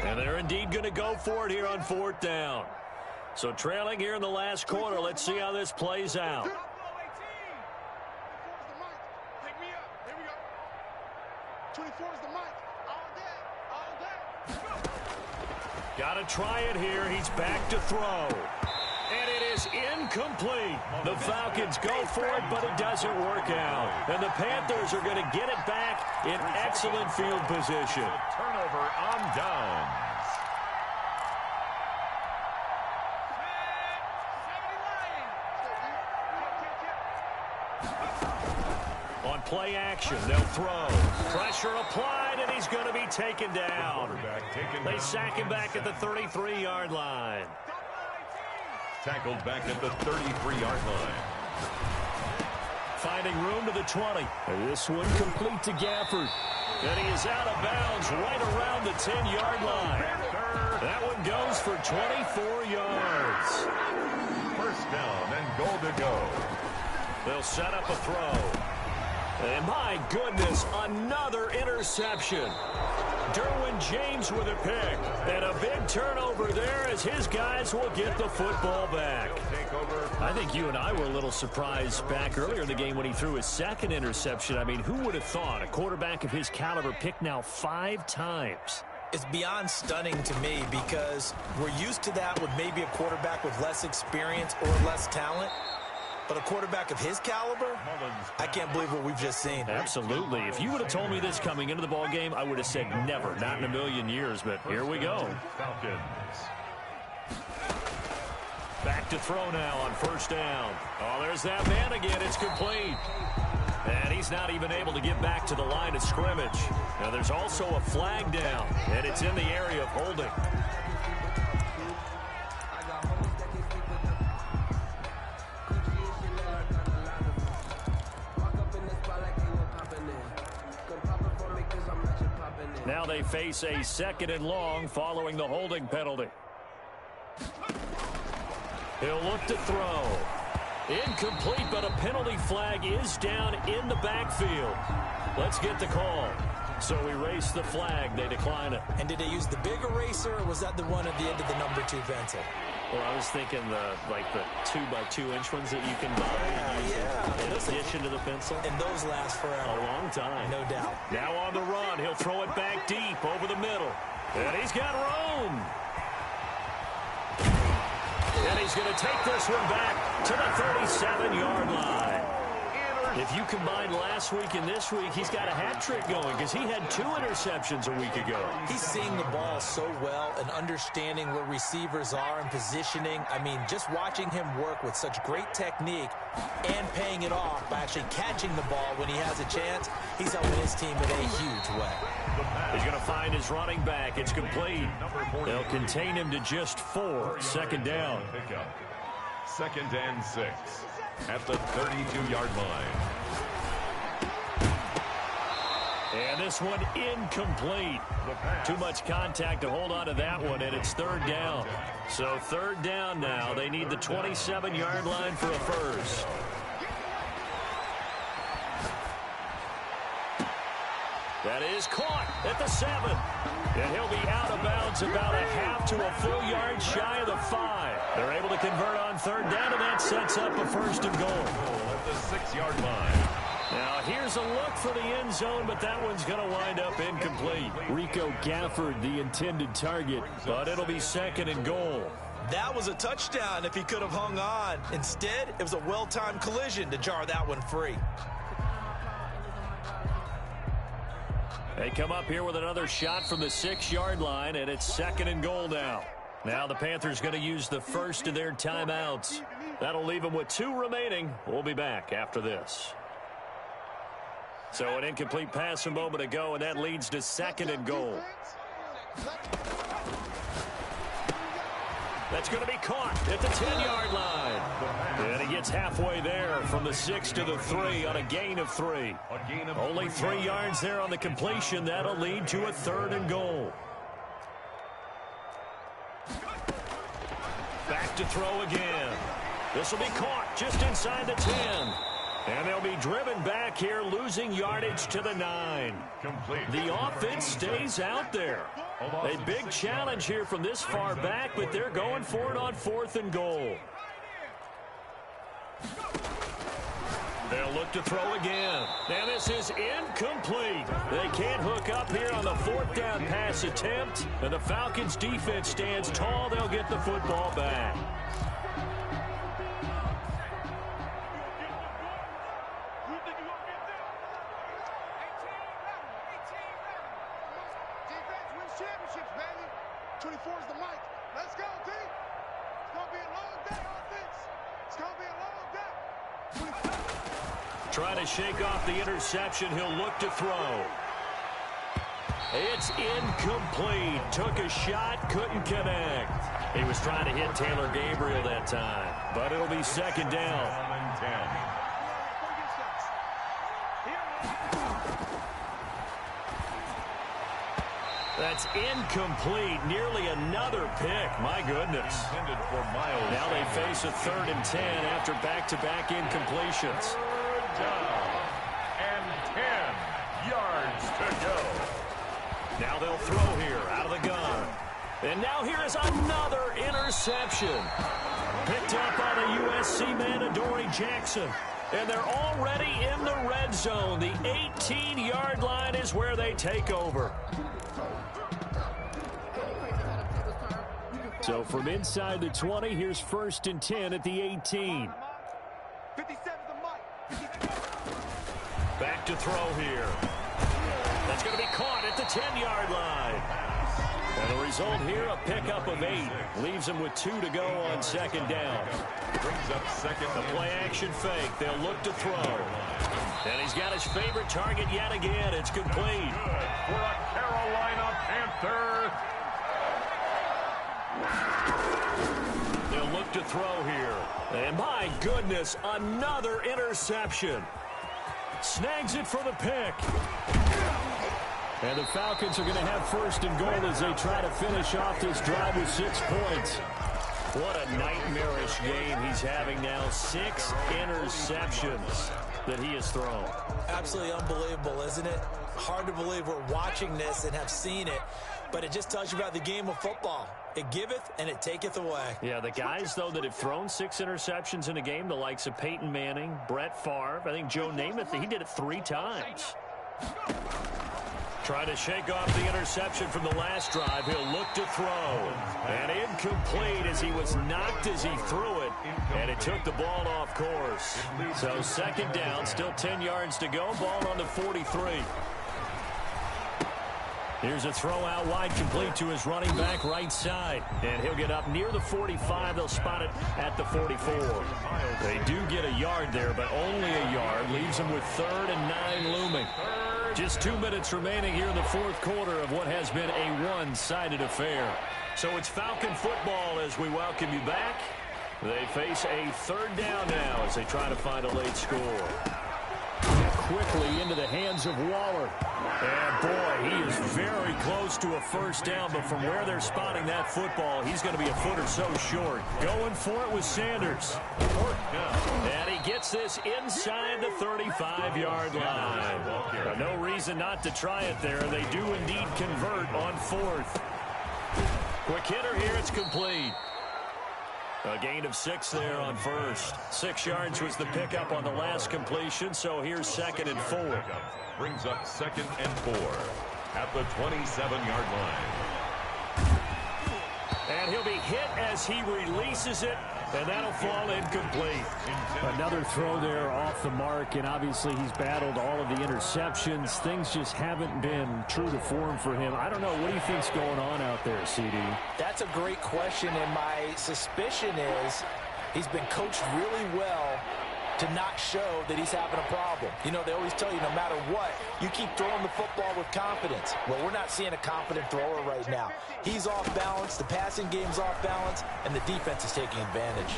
And they're indeed going to go for it here on fourth down. So trailing here in the last quarter. Let's see how this plays out. Got to try it here. He's back to throw. And it is incomplete. The Falcons go for it, but it doesn't work out. And the Panthers are going to get it back in excellent field position. Turnover on downs. On play action, they'll throw. Pressure applied, and he's going to be taken down. They sack him back at the 33-yard line. Tackled back at the 33-yard line. Finding room to the 20. And this one complete to Gafford. And he is out of bounds right around the 10-yard line. That one goes for 24 yards. First down and goal to go. They'll set up a throw. And my goodness, another interception. Derwin James with a pick. And a big turnover there as his guys will get the football back. I think you and I were a little surprised back earlier in the game when he threw his second interception. I mean, who would have thought a quarterback of his caliber picked now 5 times? It's beyond stunning to me because we're used to that with maybe a quarterback with less experience or less talent. But a quarterback of his caliber, I can't believe what we've just seen. Absolutely. If you would have told me this coming into the ball game, I would have said never, not in a million years. But here we go. Falcons. Back to throw now on first down. Oh, there's that man again. It's complete. And he's not even able to get back to the line of scrimmage. Now there's also a flag down, and it's in the area of holding. Now they face a 2nd and long following the holding penalty. He'll look to throw. Incomplete, but a penalty flag is down in the backfield. Let's get the call. So erase the flag. They decline it. And did they use the big eraser, or was that the one at the end of the number 2 pencil? Well, I was thinking the 2x2-inch ones that you can buy in addition to the pencil. And those last forever. A long time. No doubt. Now on the run. He'll throw it back deep over the middle. And he's got room. And he's going to take this one back to the 37-yard line. If you combine last week and this week, he's got a hat trick going because he had 2 interceptions a week ago. He's seeing the ball so well and understanding where receivers are and positioning. I mean, just watching him work with such great technique and paying it off by actually catching the ball when he has a chance, he's helping his team in a huge way. He's going to find his running back. It's complete. They'll contain him to just 4. 2nd down. 2nd and 6 at the 32-yard line. And this one incomplete. Too much contact to hold on to that one, and it's 3rd down. So 3rd down now. They need the 27-yard line for a first. That is caught at the 7. And he'll be out of bounds about a half to a full yard shy of the 5. They're able to convert on third down, and that sets up a first and goal. At the 6-yard line. Now here's a look for the end zone, but that one's going to wind up incomplete. Rico Gafford, the intended target, but it'll be second and goal. That was a touchdown if he could have hung on. Instead, it was a well-timed collision to jar that one free. They come up here with another shot from the 6-yard line, and it's second and goal now. Now the Panthers going to use the first of their timeouts. That'll leave them with 2 remaining. We'll be back after this. So an incomplete pass a moment ago, and that leads to second and goal. That's going to be caught at the 10-yard line. And he gets halfway there from the 6 to the 3 on a gain of 3. Only 3 yards there on the completion. That'll lead to a third and goal. Back to throw again. This will be caught just inside the 10. And they'll be driven back here, losing yardage to the 9. The offense stays out there. A big challenge here from this far back, but they're going for it on 4th and goal. They'll look to throw again. And this is incomplete. They can't hook up here on the 4th down pass attempt. And the Falcons defense stands tall. They'll get the football back. Championships, baby. 24 is the mic. Let's go, team. It's going to be a long day, offense. It's going to be a long day. Trying to shake off the interception. He'll look to throw. It's incomplete. Took a shot, couldn't connect. He was trying to hit Taylor Gabriel that time, but it'll be second down. That's incomplete. Nearly another pick. My goodness. Now they face a 3rd and 10 after back-to-back incompletions. Third down and 10 yards to go. Now they'll throw here out of the gun. And now here is another interception. Picked up by the USC man, Adoree Jackson. And they're already in the red zone. The 18-yard line is where they take over. So from inside the 20, here's 1st and 10 at the 18. Back to throw here. That's going to be caught at the 10-yard line. And the result here, a pickup of 8. Leaves them with 2 to go on second down. Brings up second. The play-action fake. They'll look to throw. And he's got his favorite target yet again. It's complete. Good for a Carolina Panther. They'll look to throw here. And my goodness, another interception. Snags it for the pick. And the Falcons are going to have 1st and goal as they try to finish off this drive with 6 points. What a nightmarish game he's having now. 6 interceptions that he has thrown. Absolutely unbelievable, isn't it? Hard to believe we're watching this and have seen it, but it just tells you about the game of football. It giveth and it taketh away. Yeah, the guys, though, that have thrown 6 interceptions in a game, the likes of Peyton Manning, Brett Favre, I think Joe Namath, he did it 3 times. Trying to shake off the interception from the last drive. He'll look to throw. And incomplete as he was knocked as he threw it. And it took the ball off course. So second down, still 10 yards to go. Ball on the 43. Here's a throw out wide, complete to his running back right side. And he'll get up near the 45. They'll spot it at the 44. They do get a yard there, but only a yard. Leaves them with 3rd and 9 looming. Just 2 minutes remaining here in the 4th quarter of what has been a one-sided affair. So it's Falcon football as we welcome you back. They face a 3rd down now as they try to find a late score. quickly into the hands of Waller. And, boy, he is very close to a first down, but from where they're spotting that football, he's going to be a foot or so short. Going for it with Sanders. And he gets this inside the 35-yard line. No reason not to try it there. They do indeed convert on fourth. Quick hitter here. It's complete. A gain of 6 there on first. 6 yards was the pickup on the last completion, so here's 2nd and 4. Brings up 2nd and 4 at the 27-yard line. And he'll be hit as he releases it, and that'll fall incomplete. Another throw there off the mark, and obviously he's battled all of the interceptions. Things just haven't been true to form for him. I don't know. What do you think's going on out there, CD? That's a great question, and my suspicion is he's been coached really well to not show that he's having a problem. You know, they always tell you no matter what, you keep throwing the football with confidence. Well, we're not seeing a confident thrower right now. He's off balance, the passing game's off balance, and the defense is taking advantage.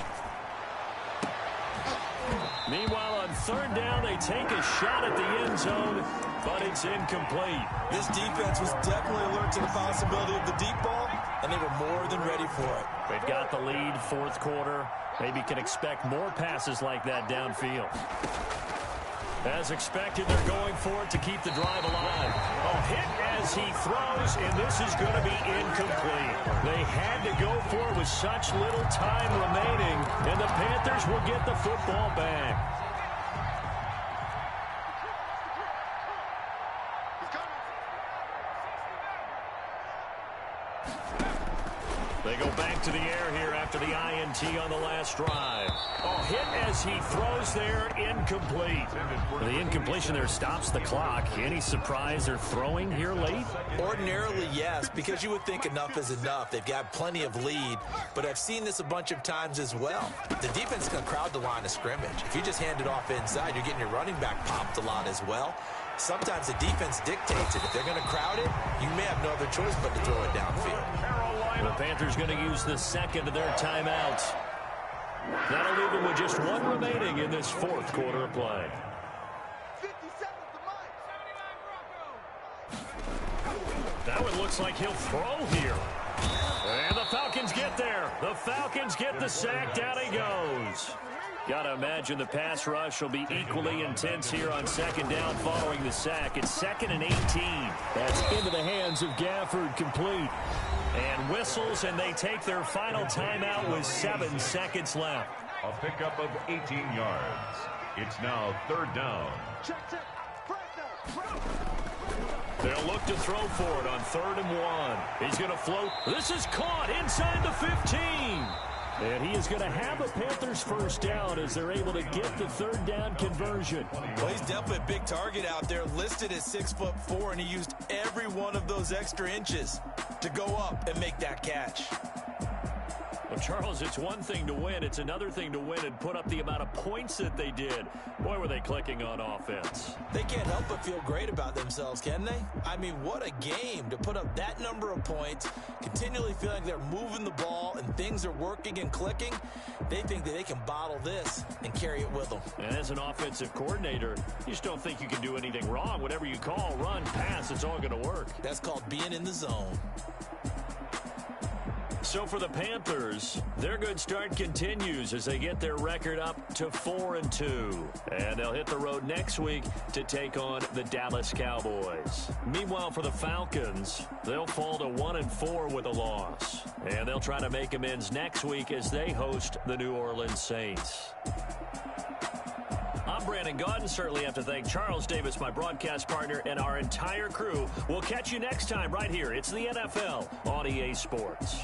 Meanwhile, on 3rd down, they take a shot at the end zone, but it's incomplete. This defense was definitely alert to the possibility of the deep ball, and they were more than ready for it. They've got the lead, 4th quarter. Maybe can expect more passes like that downfield. As expected, they're going for it to keep the drive alive. A hit as he throws, and this is going to be incomplete. They had to go for it with such little time remaining, and the Panthers will get the football back. They go back to the air here after the INT on the last drive. Oh, hit as he throws there, incomplete. The incompletion there stops the clock. Any surprise they're throwing here late? Ordinarily, yes, because you would think enough is enough. They've got plenty of lead, but I've seen this a bunch of times as well. The defense is going to crowd the line of scrimmage. If you just hand it off inside, you're getting your running back popped a lot as well. Sometimes the defense dictates it. If they're going to crowd it, you may have no other choice but to throw it downfield. The Panthers going to use the 2nd of their timeouts. That'll leave them with just 1 remaining in this 4th quarter of play. 57 That one looks like he'll throw here. And the Falcons get there. The Falcons get the sack. Down he goes. Got to imagine the pass rush will be equally intense here on 2nd down following the sack. It's 2nd and 18. That's into the hands of Gafford, complete. And whistles, and they take their final timeout with 7 seconds left. A pickup of 18 yards. It's now 3rd down. They'll look to throw for it on 3rd and 1. He's going to float. This is caught inside the 15. And he is going to have a Panthers first down as they're able to get the 3rd down conversion. Well, he's definitely a big target out there, listed at 6'4", and he used every one of those extra inches to go up and make that catch. Well, Charles, it's one thing to win. It's another thing to win and put up the amount of points that they did. Boy, were they clicking on offense. They can't help but feel great about themselves, can they? I mean, what a game to put up that number of points, continually feeling like they're moving the ball and things are working and clicking. They think that they can bottle this and carry it with them. And as an offensive coordinator, you just don't think you can do anything wrong. Whatever you call, run, pass, it's all going to work. That's called being in the zone. So for the Panthers, their good start continues as they get their record up to 4-2. And they'll hit the road next week to take on the Dallas Cowboys. Meanwhile, for the Falcons, they'll fall to 1-4 with a loss. And they'll try to make amends next week as they host the New Orleans Saints. I'm Brandon Gaudin. Certainly have to thank Charles Davis, my broadcast partner, and our entire crew. We'll catch you next time right here. It's the NFL on EA Sports.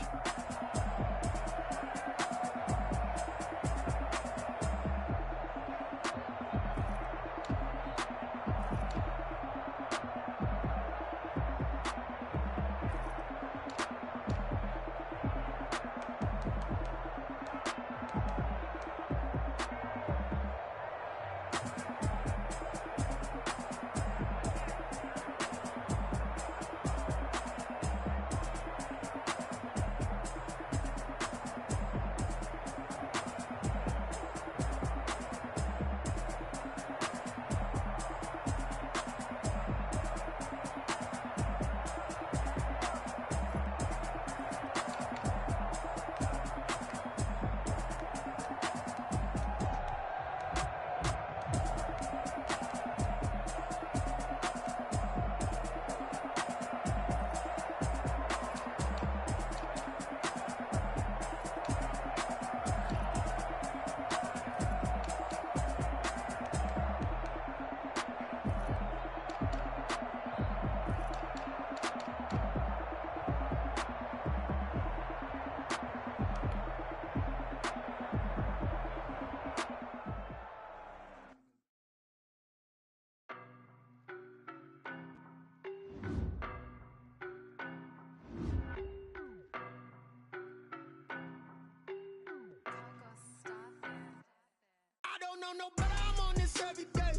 know no better, I'm on this every day.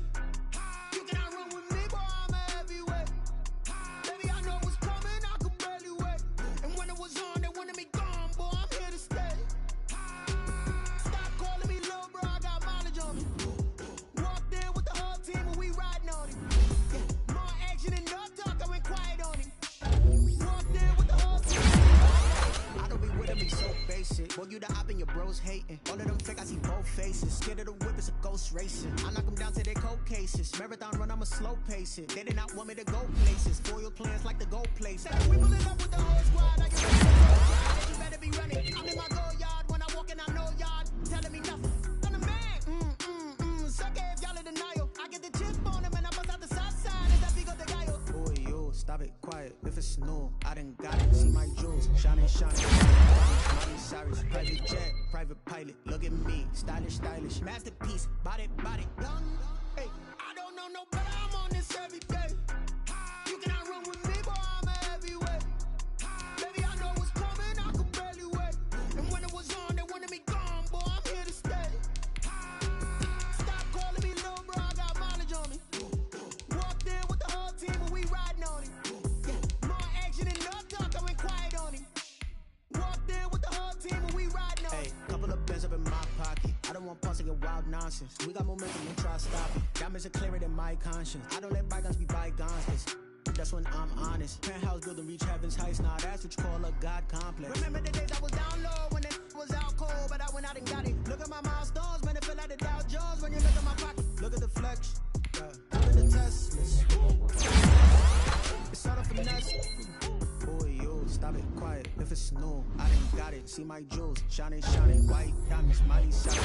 You cannot run with me, boy, I'm a heavyweight. Baby, I know what's coming, I could barely wait. And when it was on, they wanted me gone, boy, I'm here to stay. Stop calling me little bro, I got mileage on me. Walked in with the whole team and we riding on it. Yeah, more action and no talk, I went quiet on it. Walked in with the whole team. I don't be with him, he's so basic. Boy, you the op and your bros hating. All of them fake, I see both faces. Scared of the whip, it's a ghost racing. I knock them down to their cold cases. Marathon run, I'ma slow pace it. They did not want me to go places. Foil plans like the go place. We pulling up with the whole squad. I get you better be running. I'm in my go yard. When I walk in, I know y'all telling me nothing. I'm the man. Suck it if y'all in denial. I get the chip on him and I bust out the south side. Is that big of the guy? Boy, yo, stop it, quiet. If it's new, I done got it. See my jewels, shining. Miley Cyrus, private jet, private pilot. Look at me, stylish, masterpiece. Body, young. Hey, I don't know no better. I'm on this every day. You cannot run with me, boy, I'm a heavyweight. Baby, I know what's coming, I could barely wait. And when it was on, they wanted me gone, boy, I'm here to stay. Stop calling me little bro, I got mileage on me. Walked in with the whole team and we riding on it. Yeah, more action and no talk, I went quiet on it. Walked in with the whole team and we riding on it. Hey, couple of bands up in my pocket. I don't want pulse and wild nonsense. We got momentum, don't try to stop it. Diamonds are clearer than my conscience. I don't let bygones be bygones, cause that's when I'm honest. Penthouse building, reach heaven's heights. Now that's what you call a God complex. Remember the days I was down low when it was out cold, but I went out and got it. Look at my milestones, man, it feel like the Dow Jones when you look at my pocket. Look at the flex, look at the Teslas. It's all a finesse. Boy, yo, stop it, quiet. If it's new, I done got it. See my jewels, shining, white diamonds, Miley Cyrus.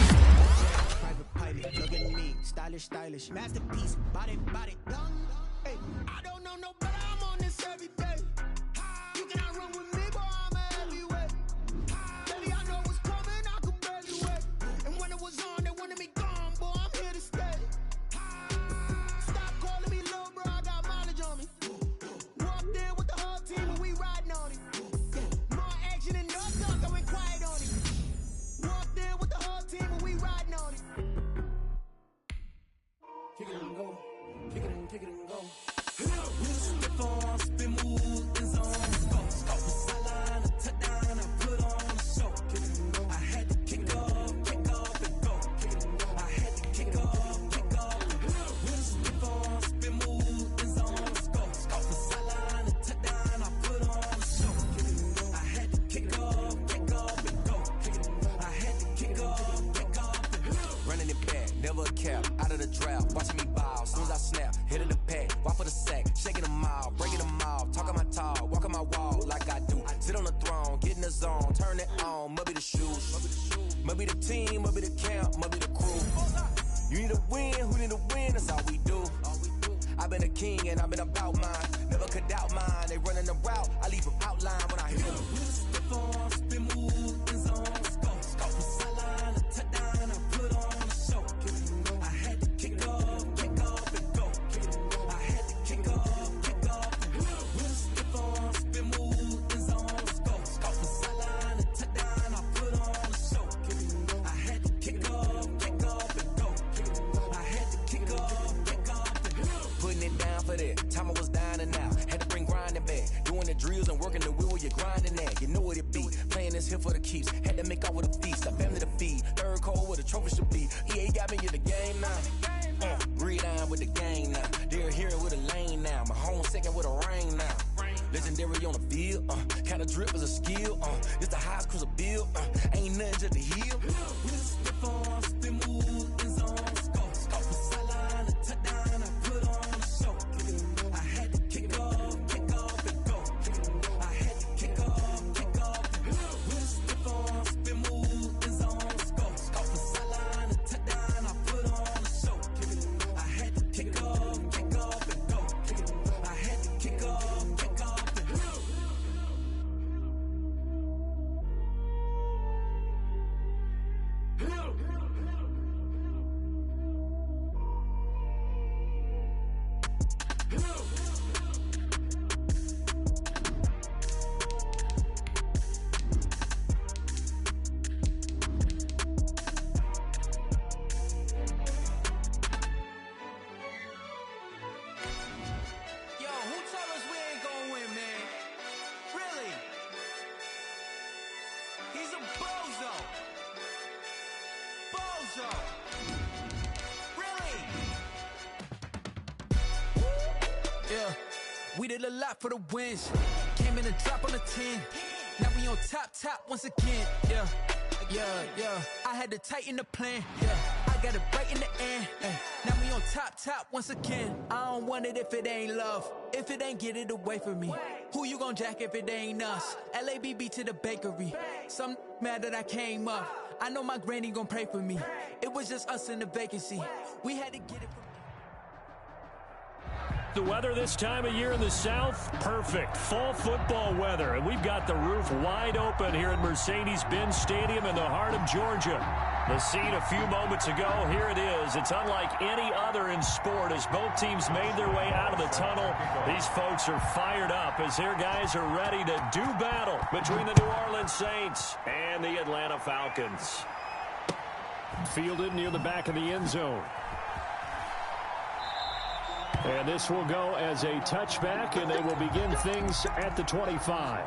Private pilot, look at me, stylish, masterpiece, body, young. Hey, I don't know no better, I'm on this every day. You cannot run with me, boy, I'm a heavyweight. Baby, I know what's coming, I could barely wait. And when it was on, they wanted me gone, boy, I'm here to stay. Stop calling me little bro, I got mileage on me. Walked in with the whole team and we riding on it. Yeah, more action and no talk, I went quiet on it. Walked in with the whole team and we riding on it. Kick it and go. Kick it and go. Step on, spin, move, and zone. Stop the sideline, a touchdown, I put on a show. Kick it and go. I had to kick off and go. Kick it and go. I had to kick off and go. Step on, spin, move, and zone. Stop the sideline, a touchdown, I put on a show. Kick it and go. I had to kick off and go. Kick it and go. I had to kick off and go. Running it back, never a cap, out of the drought, watching me ball. Soon as I snap, hit in the pack, walk for the sack, shaking them out, breaking them off, talking my talk, walking my wall like I do. Sit on the throne, get in the zone, turn it on, must be the shoes, must be the team, must be the camp, must be the crew. You need a win, who need a win, that's all we do. I've been a king and I've been about mine, never could doubt mine. They running the route, I leave them outline when I hit them. Step on, spin, move, and zone, scope the sideline, a touchdown, I put on a show. I had to kick off and go. I had to kick off and go. Step on, spin, move, and zone, scope the sideline, a touchdown, I put on a show. I had to kick off and go. I had to kick off and go. Putting it down for that, time I was down and out. Had to bring grinding back, doing the drills and working the wheel where you're grinding at. You know what it be, playing this here for the keeps. Had to make out with a feast, a family to feed. Third cold where the trophy should be. EA got me in the game now. Breed on with the game now. They're here with a lane now. My home second with a rain now. Legendary on the field, kinda drip is a skill. This the highest cruiser bill, ain't nothing just the hill. Step on, spin, move, and zone. Scope the sideline, a touchdown, I put on a show. I had to kick off and go. I had to kick off and go. Step on, spin, move, and zone. Scope the sideline, a touchdown, I put on a show. I had to kick off and go. I had to kick off and go. Really? Yeah, we did a lot for the wins. Came in a drop on the 10. Now we on top once again. Yeah. I had to tighten the plan. Yeah, I got it right in the end. Now we on top once again. I don't want it if it ain't love. If it ain't, get it away from me. Who you gon' jack if it ain't us? LABB to the bakery. Some mad that I came up. I know my granny gon' pray for me. It was just us in the vacancy. We had to get it from the weather this time of year in the South, perfect. Fall football weather, and we've got the roof wide open here at Mercedes-Benz Stadium in the heart of Georgia. The scene a few moments ago, here it is. It's unlike any other in sport as both teams made their way out of the tunnel. These folks are fired up as their guys are ready to do battle between the New Orleans Saints and the Atlanta Falcons. Fielded near the back of the end zone. And this will go as a touchback, and they will begin things at the 25.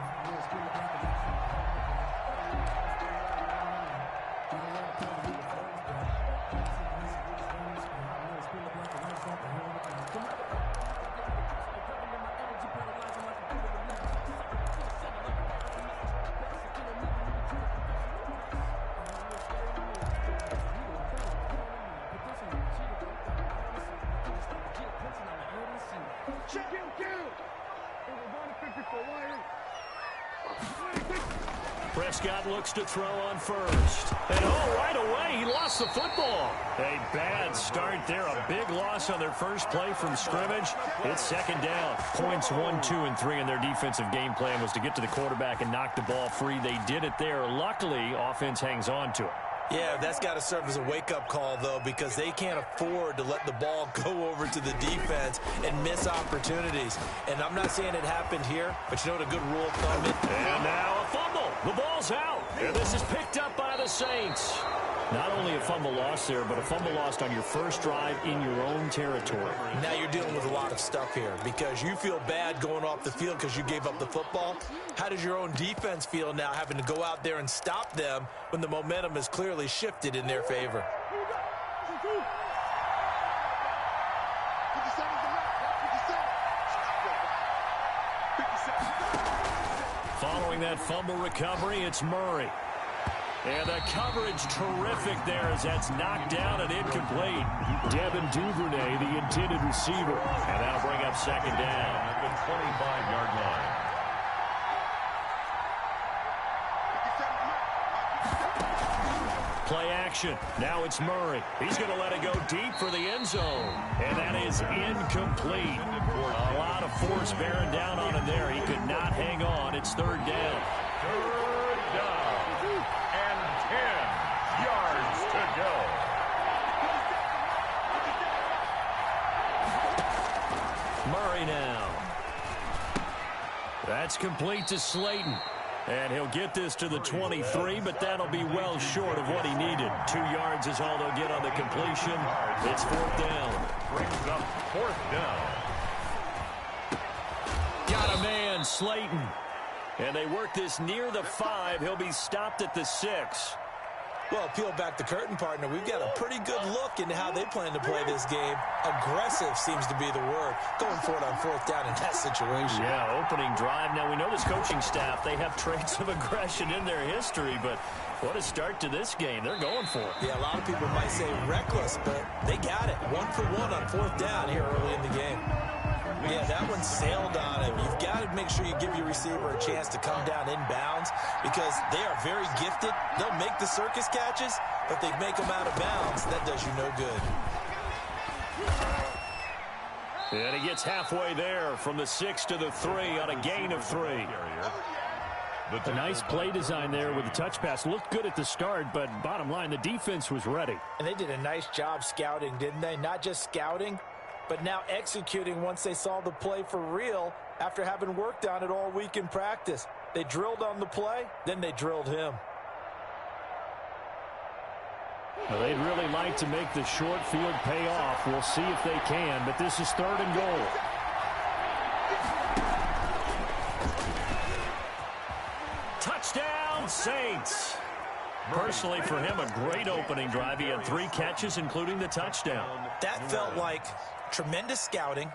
Prescott looks to throw on first. And right away, he lost the football. A bad start there. A big loss on their first play from scrimmage. It's second down. Points 1, 2, and 3 in their defensive game plan was to get to the quarterback and knock the ball free. They did it there. Luckily, offense hangs on to it. Yeah, that's got to serve as a wake-up call, though, because they can't afford to let the ball go over to the defense and miss opportunities. And I'm not saying it happened here, but you know what a good rule of thumb is? And now a fumble. The ball's out. And this is picked up by the Saints. Not only a fumble lost there, but a fumble lost on your first drive in your own territory. Now you're dealing with a lot of stuff here because you feel bad going off the field because you gave up the football. How does your own defense feel now having to go out there and stop them when the momentum has clearly shifted in their favor? Following that fumble recovery, it's Murray. And the coverage terrific there as that's knocked down and incomplete. Devin Duvernay, the intended receiver. And that'll bring up second down at the 25-yard line. Play action. Now it's Murray. He's going to let it go deep for the end zone. And that is incomplete. A lot of force bearing down on him there. He could not hang on. It's third down. Third down. And 10 yards to go. Murray now. That's complete to Slayton. And he'll get this to the 23, but that'll be well short of what he needed. 2 yards is all they'll get on the completion. It's fourth down. Brings up fourth down. Got a man, Slayton. And they work this near the 5. He'll be stopped at the 6. Well, peel back the curtain, partner. We've got a pretty good look into how they plan to play this game. Aggressive seems to be the word. Going for it on fourth down in that situation. Yeah, opening drive. Now, we know this coaching staff, they have traits of aggression in their history, but what a start to this game. They're going for it. Yeah, a lot of people might say reckless, but they got it. 1 for 1 on fourth down here early in the game. Yeah, that one sailed on him. You've got to make sure you give your receiver a chance to come down inbounds because they are very gifted. They'll make the circus catches, but they make them out of bounds. That does you no good. And he gets halfway there from the 6 to the 3 on a gain of 3. A nice play design there with the touch pass. Looked good at the start, but bottom line, the defense was ready. And they did a nice job scouting, didn't they? Not just scouting, but now executing once they saw the play for real after having worked on it all week in practice. They drilled on the play, then they drilled him. Well, they'd really like to make the short field pay off. We'll see if they can, but this is 3rd and goal. Touchdown, Saints. Personally, for him, a great opening drive. He had 3 catches, including the touchdown. That felt like tremendous scouting,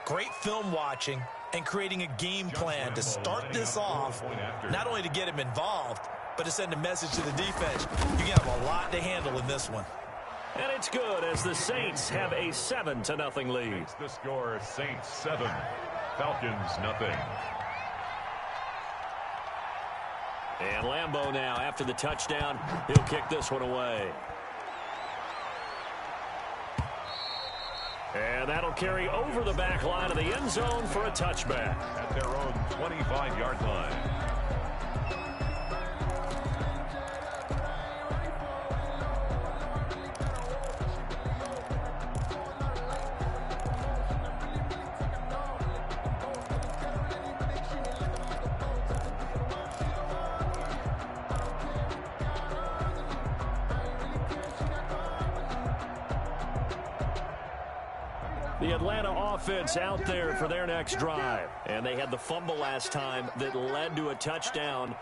great film watching, and creating a game plan to start this off, not only to get him involved, but to send a message to the defense. You have a lot to handle in this one. And it's good as the Saints have a 7-0 lead. It's the score, Saints 7, Falcons nothing. And Lambeau now, after the touchdown, he'll kick this one away. And that'll carry over the back line of the end zone for a touchback. At their own 25-yard line. The Atlanta offense out there for their next drive. And they had the fumble last time that led to a touchdown.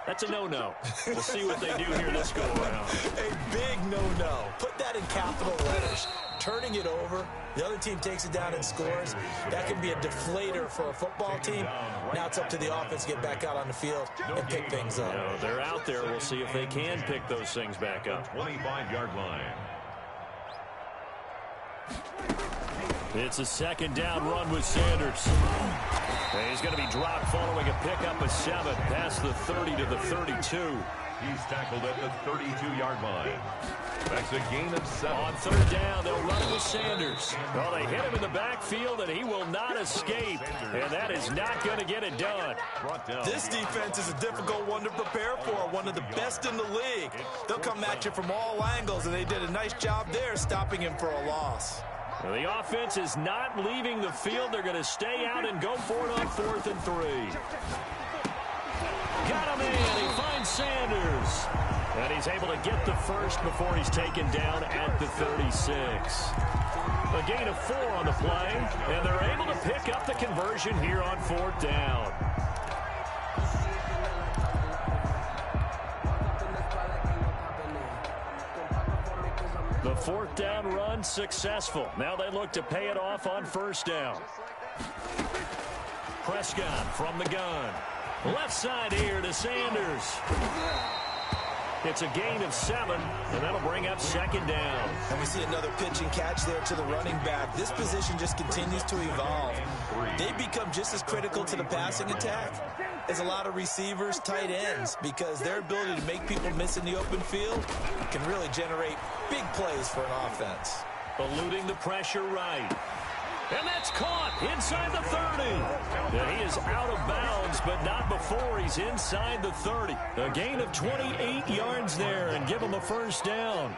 That's a no-no. We'll see what they do here this go-around. A big no-no. Put that in capital letters. Turning it over, the other team takes it down and scores. That can be a deflator for a football team. Now it's up to the offense to get back out on the field and pick things up. No, they're out there. We'll see if they can pick those things back up. 25-yard line. It's a second down run with Sanders. And he's going to be dropped following a pickup of 7 past the 30 to the 32. He's tackled at the 32-yard line. That's a gain of 7. On third down, they'll run it with Sanders. Well, they hit him in the backfield, and he will not escape. And that is not going to get it done. This defense is a difficult one to prepare for, one of the best in the league. They'll come at you from all angles, and they did a nice job there stopping him for a loss. The offense is not leaving the field. They're going to stay out and go for it on 4th and 3. Got him in. He finds Sanders. And he's able to get the first before he's taken down at the 36. A gain of 4 on the play, and they're able to pick up the conversion here on 4th down. The 4th down run successful. Now they look to pay it off on 1st down. Prescott from the gun. Left side here to Sanders. It's a gain of 7, and that'll bring up 2nd down. And we see another pitch and catch there to the running back. This position just continues to evolve. They become just as critical to the passing attack as a lot of receivers, tight ends, because their ability to make people miss in the open field can really generate big plays for an offense. Eluding the pressure right. And that's caught inside the 30. Now he is out of bounds, but not before he's inside the 30. A gain of 28 yards there and give him a 1st down.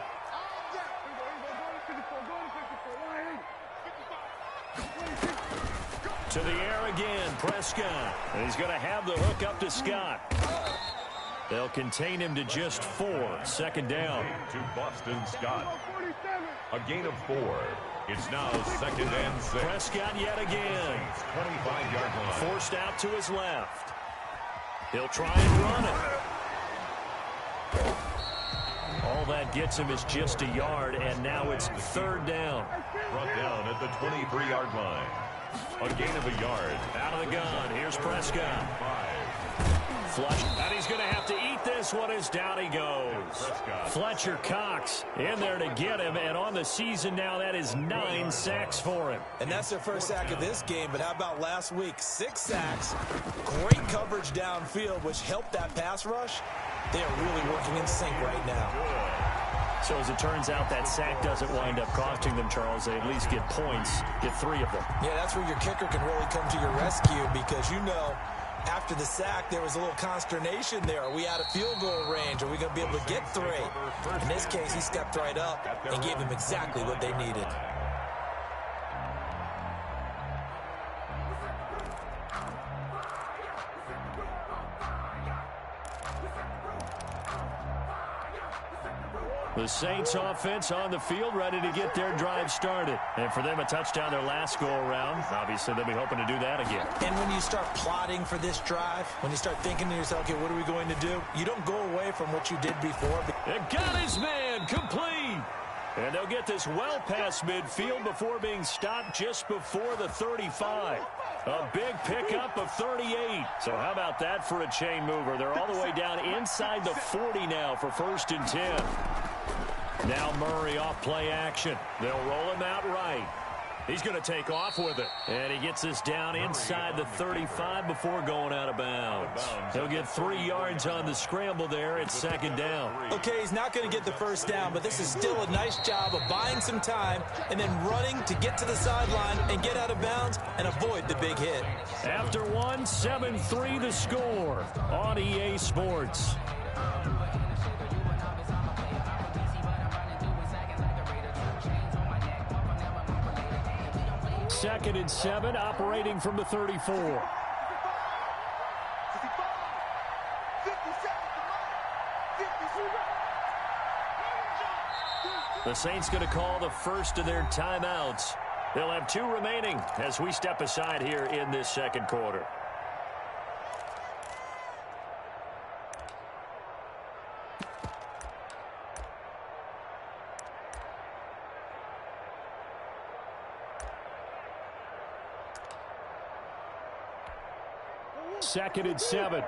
To the air again, Prescott. And he's going to have the hook up to Scott. They'll contain him to just 4. 2nd down. To Boston Scott. A gain of 4. It's now 2nd and 6. Prescott yet again. 25-yard line. Forced out to his left. He'll try and run it. All that gets him is just a yard, and now it's 3rd down. Brought down at the 23-yard line. A gain of a yard. Out of the gun. Here's Prescott. 5. Flush. And he's going to have to eat this one as down he goes. Fletcher Cox in there to get him. And on the season now, that is 9 sacks for him. And that's their first sack of this game. But how about last week? 6 sacks. Great coverage downfield, which helped that pass rush. They are really working in sync right now. So as it turns out, that sack doesn't wind up costing them, Charles. They at least get points, get 3 of them. Yeah, that's where your kicker can really come to your rescue because, you know, after the sack, there was a little consternation there. Are we out of field goal range? Are we going to be able to get 3? In this case, he stepped right up and gave them exactly what they needed. The Saints offense on the field, ready to get their drive started. And for them, a touchdown their last go-around. Obviously, they'll be hoping to do that again. And when you start plotting for this drive, when you start thinking to yourself, okay, what are we going to do? You don't go away from what you did before. And got his man complete. And they'll get this well past midfield before being stopped just before the 35. A big pickup of 38. So how about that for a chain mover? They're all the way down inside the 40 now for 1st and 10. Now Murray off play action. They'll roll him out right. He's going to take off with it. And he gets us down inside the 35 before going out of bounds. He'll get 3 yards on the scramble there at 2nd down. Okay, he's not going to get the 1st down, but this is still a nice job of buying some time and then running to get to the sideline and get out of bounds and avoid the big hit. After 1, 7-3 the score on EA Sports. 2nd and 7, operating from the 34. The Saints going to call the first of their timeouts. They'll have 2 remaining as we step aside here in this 2nd quarter. Second and 7.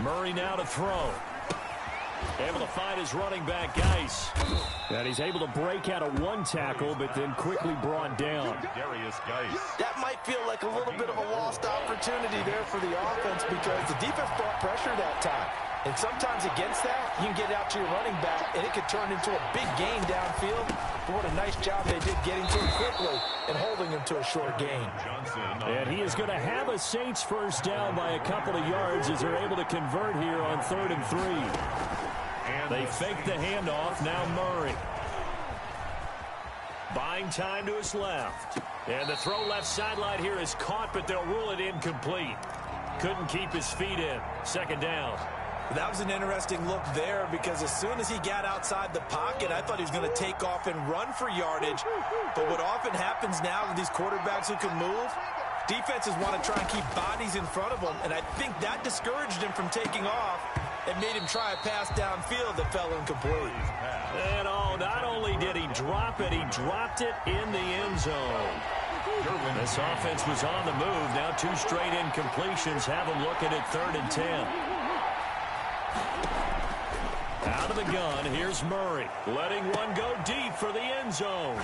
Murray now to throw. Able to find his running back, Geis. And he's able to break out of 1 tackle, but then quickly brought down. That might feel like a little bit of a lost opportunity there for the offense because the defense brought pressure that time. And sometimes against that, you can get out to your running back, and it could turn into a big gain downfield. But what a nice job they did getting to him quickly and holding him to a short gain. And he is going to have a Saints 1st down by a couple of yards as they're able to convert here on 3rd and 3. They fake the handoff. Now Murray. Buying time to his left. And the throw left sideline here is caught, but they'll rule it incomplete. Couldn't keep his feet in. 2nd down. That was an interesting look there because as soon as he got outside the pocket, I thought he was going to take off and run for yardage. But what often happens now with these quarterbacks who can move, defenses want to try and keep bodies in front of them, and I think that discouraged him from taking off and made him try a pass downfield that fell incomplete. And not only did he drop it, he dropped it in the end zone. This offense was on the move. Now 2 straight incompletions have them looking at 3rd and 10. Out of the gun, here's Murray. Letting one go deep for the end zone.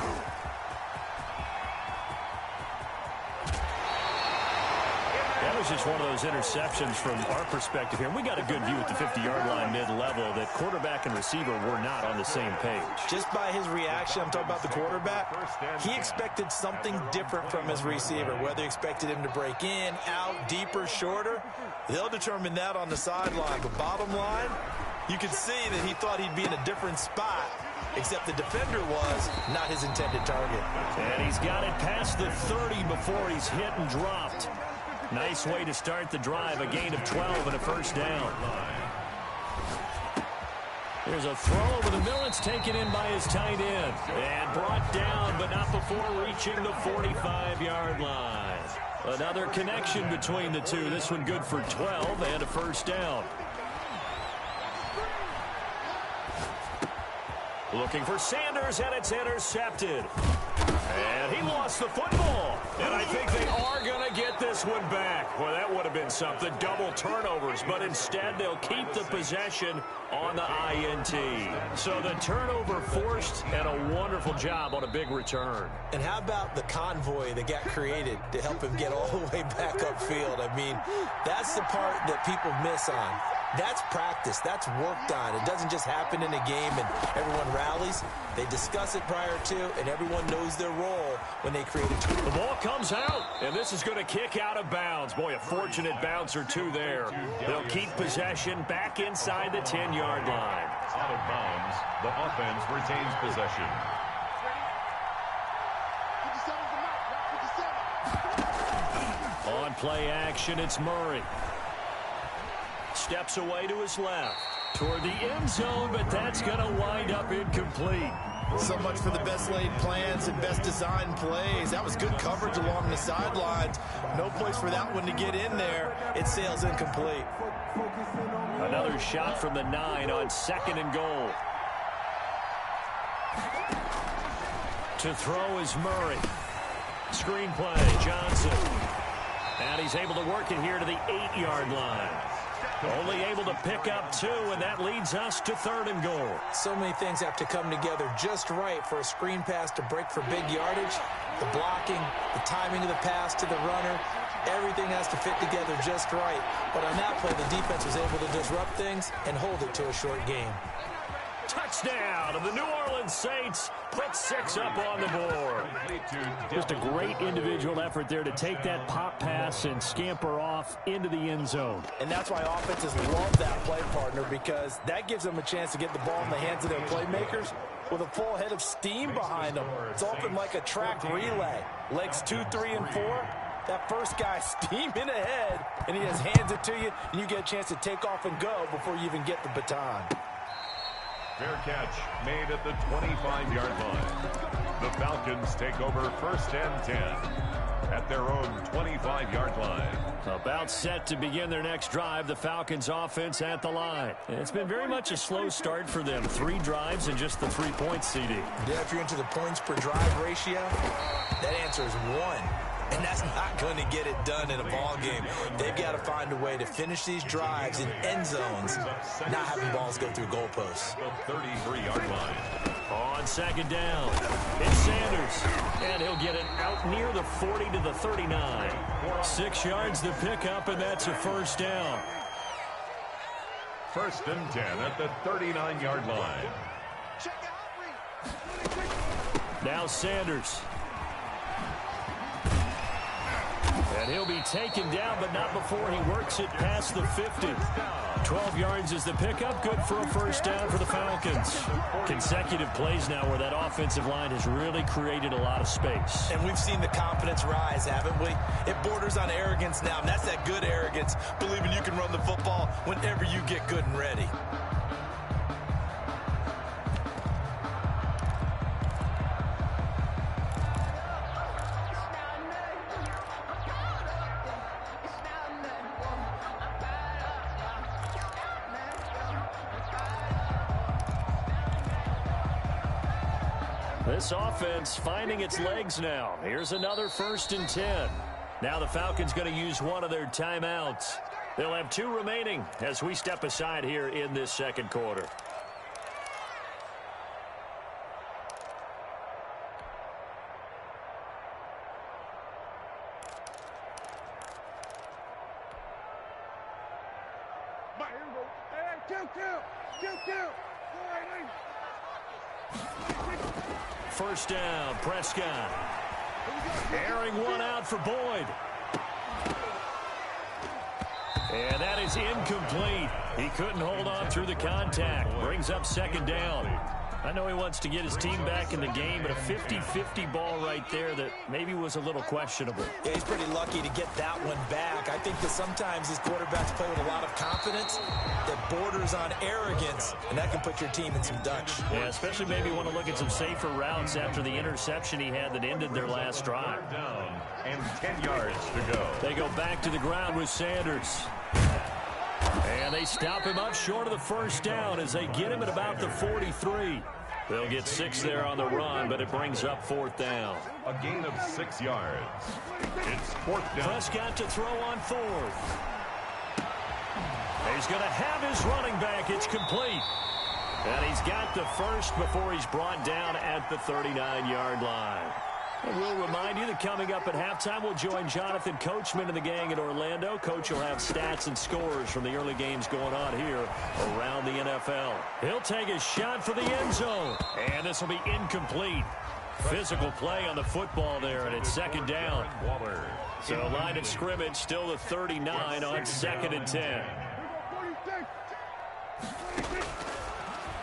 That was just one of those interceptions from our perspective here. We got a good view at the 50-yard line mid-level that quarterback and receiver were not on the same page. Just by his reaction, I'm talking about the quarterback, he expected something different from his receiver. Whether he expected him to break in, out, deeper, shorter, they'll determine that on the sideline. But bottom line, you could see that he thought he'd be in a different spot, except the defender was not his intended target. And he's got it past the 30 before he's hit and dropped. Nice way to start the drive, a gain of 12 and a 1st down. There's a throw over the middle. It's taken in by his tight end. And brought down, but not before reaching the 45-yard line. Another connection between the two. This one good for 12 and a 1st down. Looking for Sanders, and it's intercepted. And he lost the football. And I think they are going to get this one back. Well, that would have been something. Double turnovers. But instead, they'll keep the possession on the INT. So the turnover forced, and a wonderful job on a big return. And how about the convoy that got created to help him get all the way back upfield? I mean, that's the part that people miss on. That's practice. That's worked on. It doesn't just happen in a game and everyone rallies. They discuss it prior to, and everyone knows their role when they create a turnover. The ball comes out, and this is going to kick out of bounds. Boy, a fortunate bounce or two there. They'll keep possession back inside the 10-yard line. Out of bounds, the offense retains possession. On play action, it's Murray. Steps away to his left. Toward the end zone, but that's going to wind up incomplete. So much for the best laid plans and best designed plays. That was good coverage along the sidelines. No place for that one to get in there. It sails incomplete. Another shot from the 9 on 2nd and goal. To throw is Murray. Screen play, Johnson. And he's able to work it here to the 8-yard line. Only able to pick up 2, and that leads us to 3rd and goal. So many things have to come together just right for a screen pass to break for big yardage. The blocking, the timing of the pass to the runner, everything has to fit together just right. But on that play, the defense was able to disrupt things and hold it to a short game. Touchdown, and the New Orleans Saints put 6 up on the board. Just a great individual effort there to take that pop pass and scamper off into the end zone. And that's why offenses love that play, partner, because that gives them a chance to get the ball in the hands of their playmakers with a full head of steam behind them. It's often like a track relay. Legs 2, 3, and 4. That first guy steaming ahead, and he just hands it to you, and you get a chance to take off and go before you even get the baton. Fair catch made at the 25-yard line. The Falcons take over 1st and 10 at their own 25-yard line. About set to begin their next drive, the Falcons offense at the line. It's been very much a slow start for them. 3 drives and just the 3 points, CD. Yeah, if you're into the points per drive ratio, that answer is 1. And that's not going to get it done in a ball game. They've got to find a way to finish these drives in end zones, not having balls go through goalposts. The 33-yard line. On 2nd down, it's Sanders. And he'll get it out near the 40 to the 39. 6 yards to pick up, and that's a 1st down. 1st and 10 at the 39-yard line. Now Sanders. And he'll be taken down, but not before he works it past the 50. 12 yards is the pickup. Good for a 1st down for the Falcons. Consecutive plays now where that offensive line has really created a lot of space. And we've seen the confidence rise, haven't we? It borders on arrogance now, and that's that good arrogance, believing you can run the football whenever you get good and ready. This offense finding its legs now. Here's another 1st and 10. Now the Falcons going to use one of their timeouts. They'll have 2 remaining as we step aside here in this 2nd quarter. First down, Prescott. Airing one out for Boyd. And that is incomplete. He couldn't hold on through the contact. Brings up 2nd down. I know he wants to get his team back in the game, but a 50-50 ball right there that maybe was a little questionable. Yeah, he's pretty lucky to get that one back. I think that sometimes these quarterbacks play with a lot of confidence that borders on arrogance, and that can put your team in some Dutch. Yeah, especially maybe want to look at some safer routes after the interception he had that ended their last drive. Down and 10 yards to go. They go back to the ground with Sanders. And they stop him up short of the 1st down as they get him at about the 43. They'll get 6 there on the run, but it brings up 4th down. A gain of 6 yards. It's 4th down. Prescott to throw on 4th. He's going to have his running back. It's complete. And he's got the 1st before he's brought down at the 39-yard line. And we'll remind you that coming up at halftime, we'll join Jonathan Coachman and the gang in Orlando. Coach will have stats and scores from the early games going on here around the NFL. He'll take a shot for the end zone. And this will be incomplete. Physical play on the football there, and it's 2nd down. So line of scrimmage still the 39 on 2nd and 10.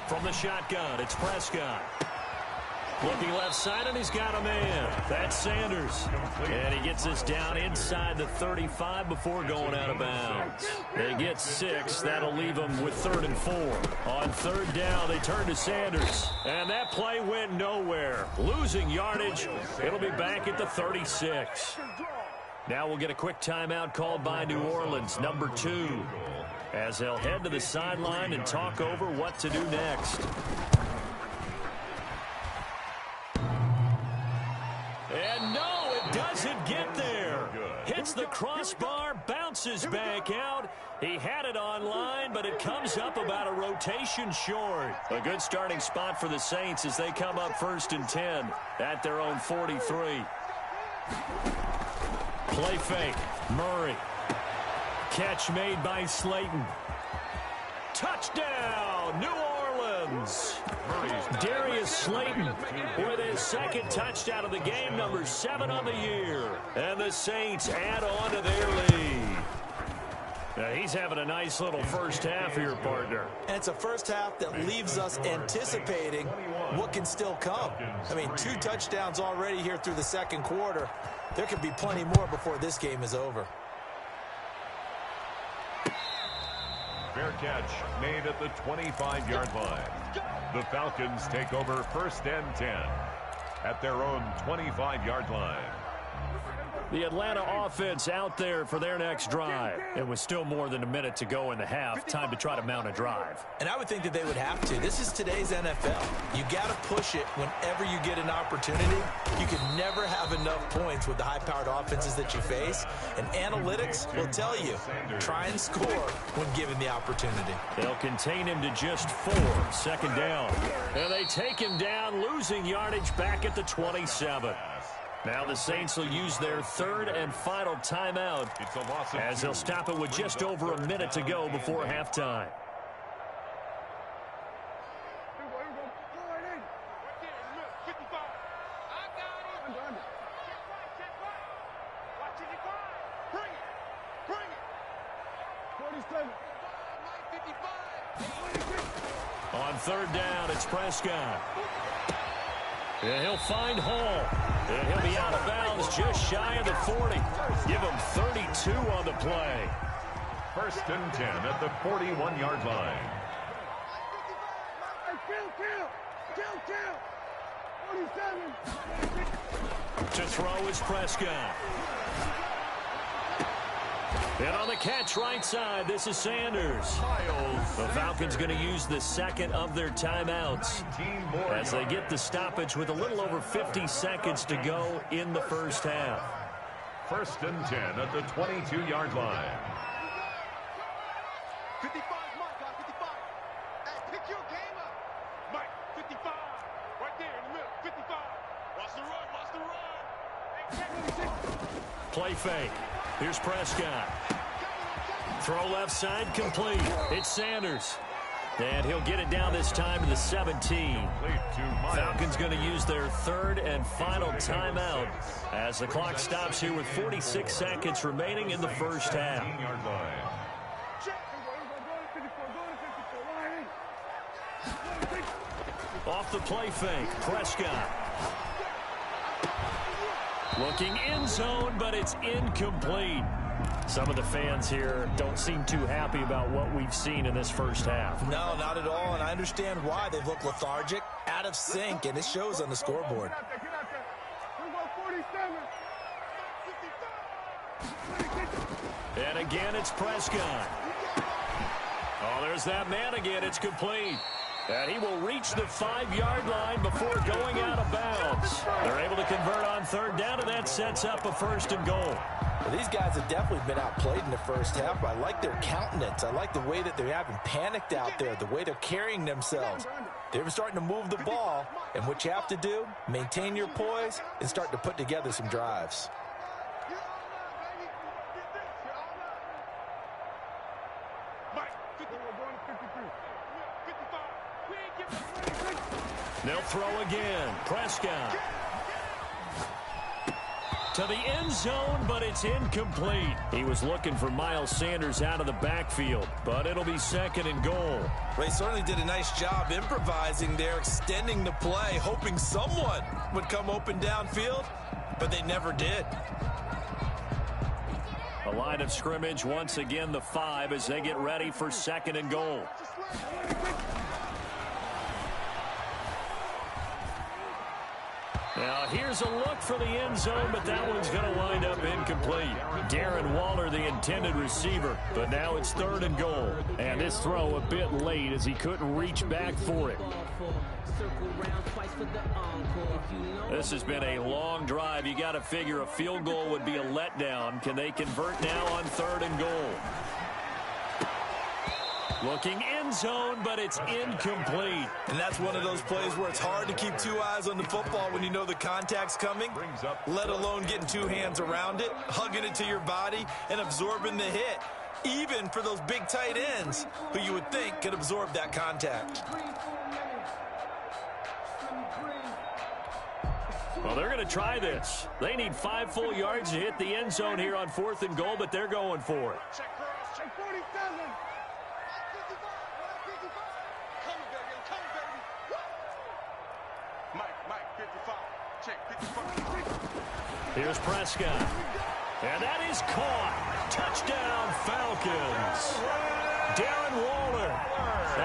From the shotgun, it's Prescott. Looking left side, and he's got a man. That's Sanders. And he gets us down inside the 35 before going out of bounds. They get gets 6. That'll leave them with 3rd and 4. On 3rd down, they turn to Sanders. And that play went nowhere. Losing yardage. It'll be back at the 36. Now we'll get a quick timeout called by New Orleans, number 2, as they'll head to the sideline and talk over what to do next. And no, it doesn't get there. Hits the crossbar, bounces back out. He had it online, but it comes up about a rotation short. A good starting spot for the Saints as they come up 1st and 10 at their own 43. Play fake. Murray. Catch made by Slayton. Touchdown, New Orleans. Darius Slayton with his 2nd touchdown of the game, number 7 on the year. And the Saints add on to their lead. Now he's having a nice little first half here, partner. And it's a first half that leaves us anticipating what can still come. I mean, 2 touchdowns already here through the 2nd quarter. There could be plenty more before this game is over. Fair catch made at the 25-yard line. The Falcons take over 1st and 10 at their own 25-yard line. The Atlanta offense out there for their next drive. It was still more than a minute to go in the half. Time to try to mount a drive. And I would think that they would have to. This is today's NFL. You got to push it whenever you get an opportunity. You can never have enough points with the high-powered offenses that you face. And analytics will tell you, try and score when given the opportunity. They'll contain him to just 4. 2nd down. And they take him down, losing yardage back at the 27. Now the Saints will use their 3rd and final timeout as they'll stop it with just over a minute to go before halftime. On 3rd down, it's Prescott. And he'll find Hall. And he'll be out of bounds just shy of the 40. Give him 32 on the play. 1st and 10 at the 41-yard line. To throw is Prescott. And on the catch right side, this is Sanders. The Falcons going to use the 2nd of their timeouts as they get the stoppage with a little over 50 seconds to go in the first half. 1st and 10 at the 22-yard line. 55, Mike, 55. Hey, pick your game up. Mike, 55. Right there in the middle, 55. Watch the run, watch the run. Play fake. Here's Prescott. Throw left side, complete. It's Sanders. And he'll get it down this time to the 17. Falcons going to use their 3rd and final timeout as the clock stops here with 46 seconds remaining in the first half. Off the play fake, Prescott. Looking end zone, but it's incomplete. Some of the fans here don't seem too happy about what we've seen in this first half. No, not at all, and I understand why. They've looked lethargic, out of sync, and it shows on the scoreboard. And again, it's Prescott. Oh, there's that man again. It's complete. And he will reach the 5-yard line before going out of bounds. They're able to convert on 3rd down, and that sets up a 1st and goal. Well, these guys have definitely been outplayed in the first half, but I like their countenance. I like the way that they haven't panicked out there, the way they're carrying themselves. They're starting to move the ball, and what you have to do, maintain your poise and start to put together some drives. They'll throw again. Prescott. To the end zone, but it's incomplete. He was looking for Miles Sanders out of the backfield, but it'll be 2nd and goal. Well, he certainly did a nice job improvising there, extending the play, hoping someone would come open downfield, but they never did. The line of scrimmage, once again, the 5 as they get ready for 2nd and goal. Now, here's a look for the end zone, but that one's going to wind up incomplete. Darren Waller, the intended receiver, but now it's 3rd and goal. And this throw a bit late as he couldn't reach back for it. This has been a long drive. You got to figure a field goal would be a letdown. Can they convert now on 3rd and goal? Looking end zone, but it's incomplete. And that's one of those plays where it's hard to keep 2 eyes on the football when you know the contact's coming, let alone getting 2 hands around it, hugging it to your body, and absorbing the hit, even for those big tight ends who you would think could absorb that contact. Well, they're going to try this. They need 5 full yards to hit the end zone here on 4th and goal, but they're going for it. Check 47. Here's Prescott. And that is caught. Touchdown, Falcons. Darren Waller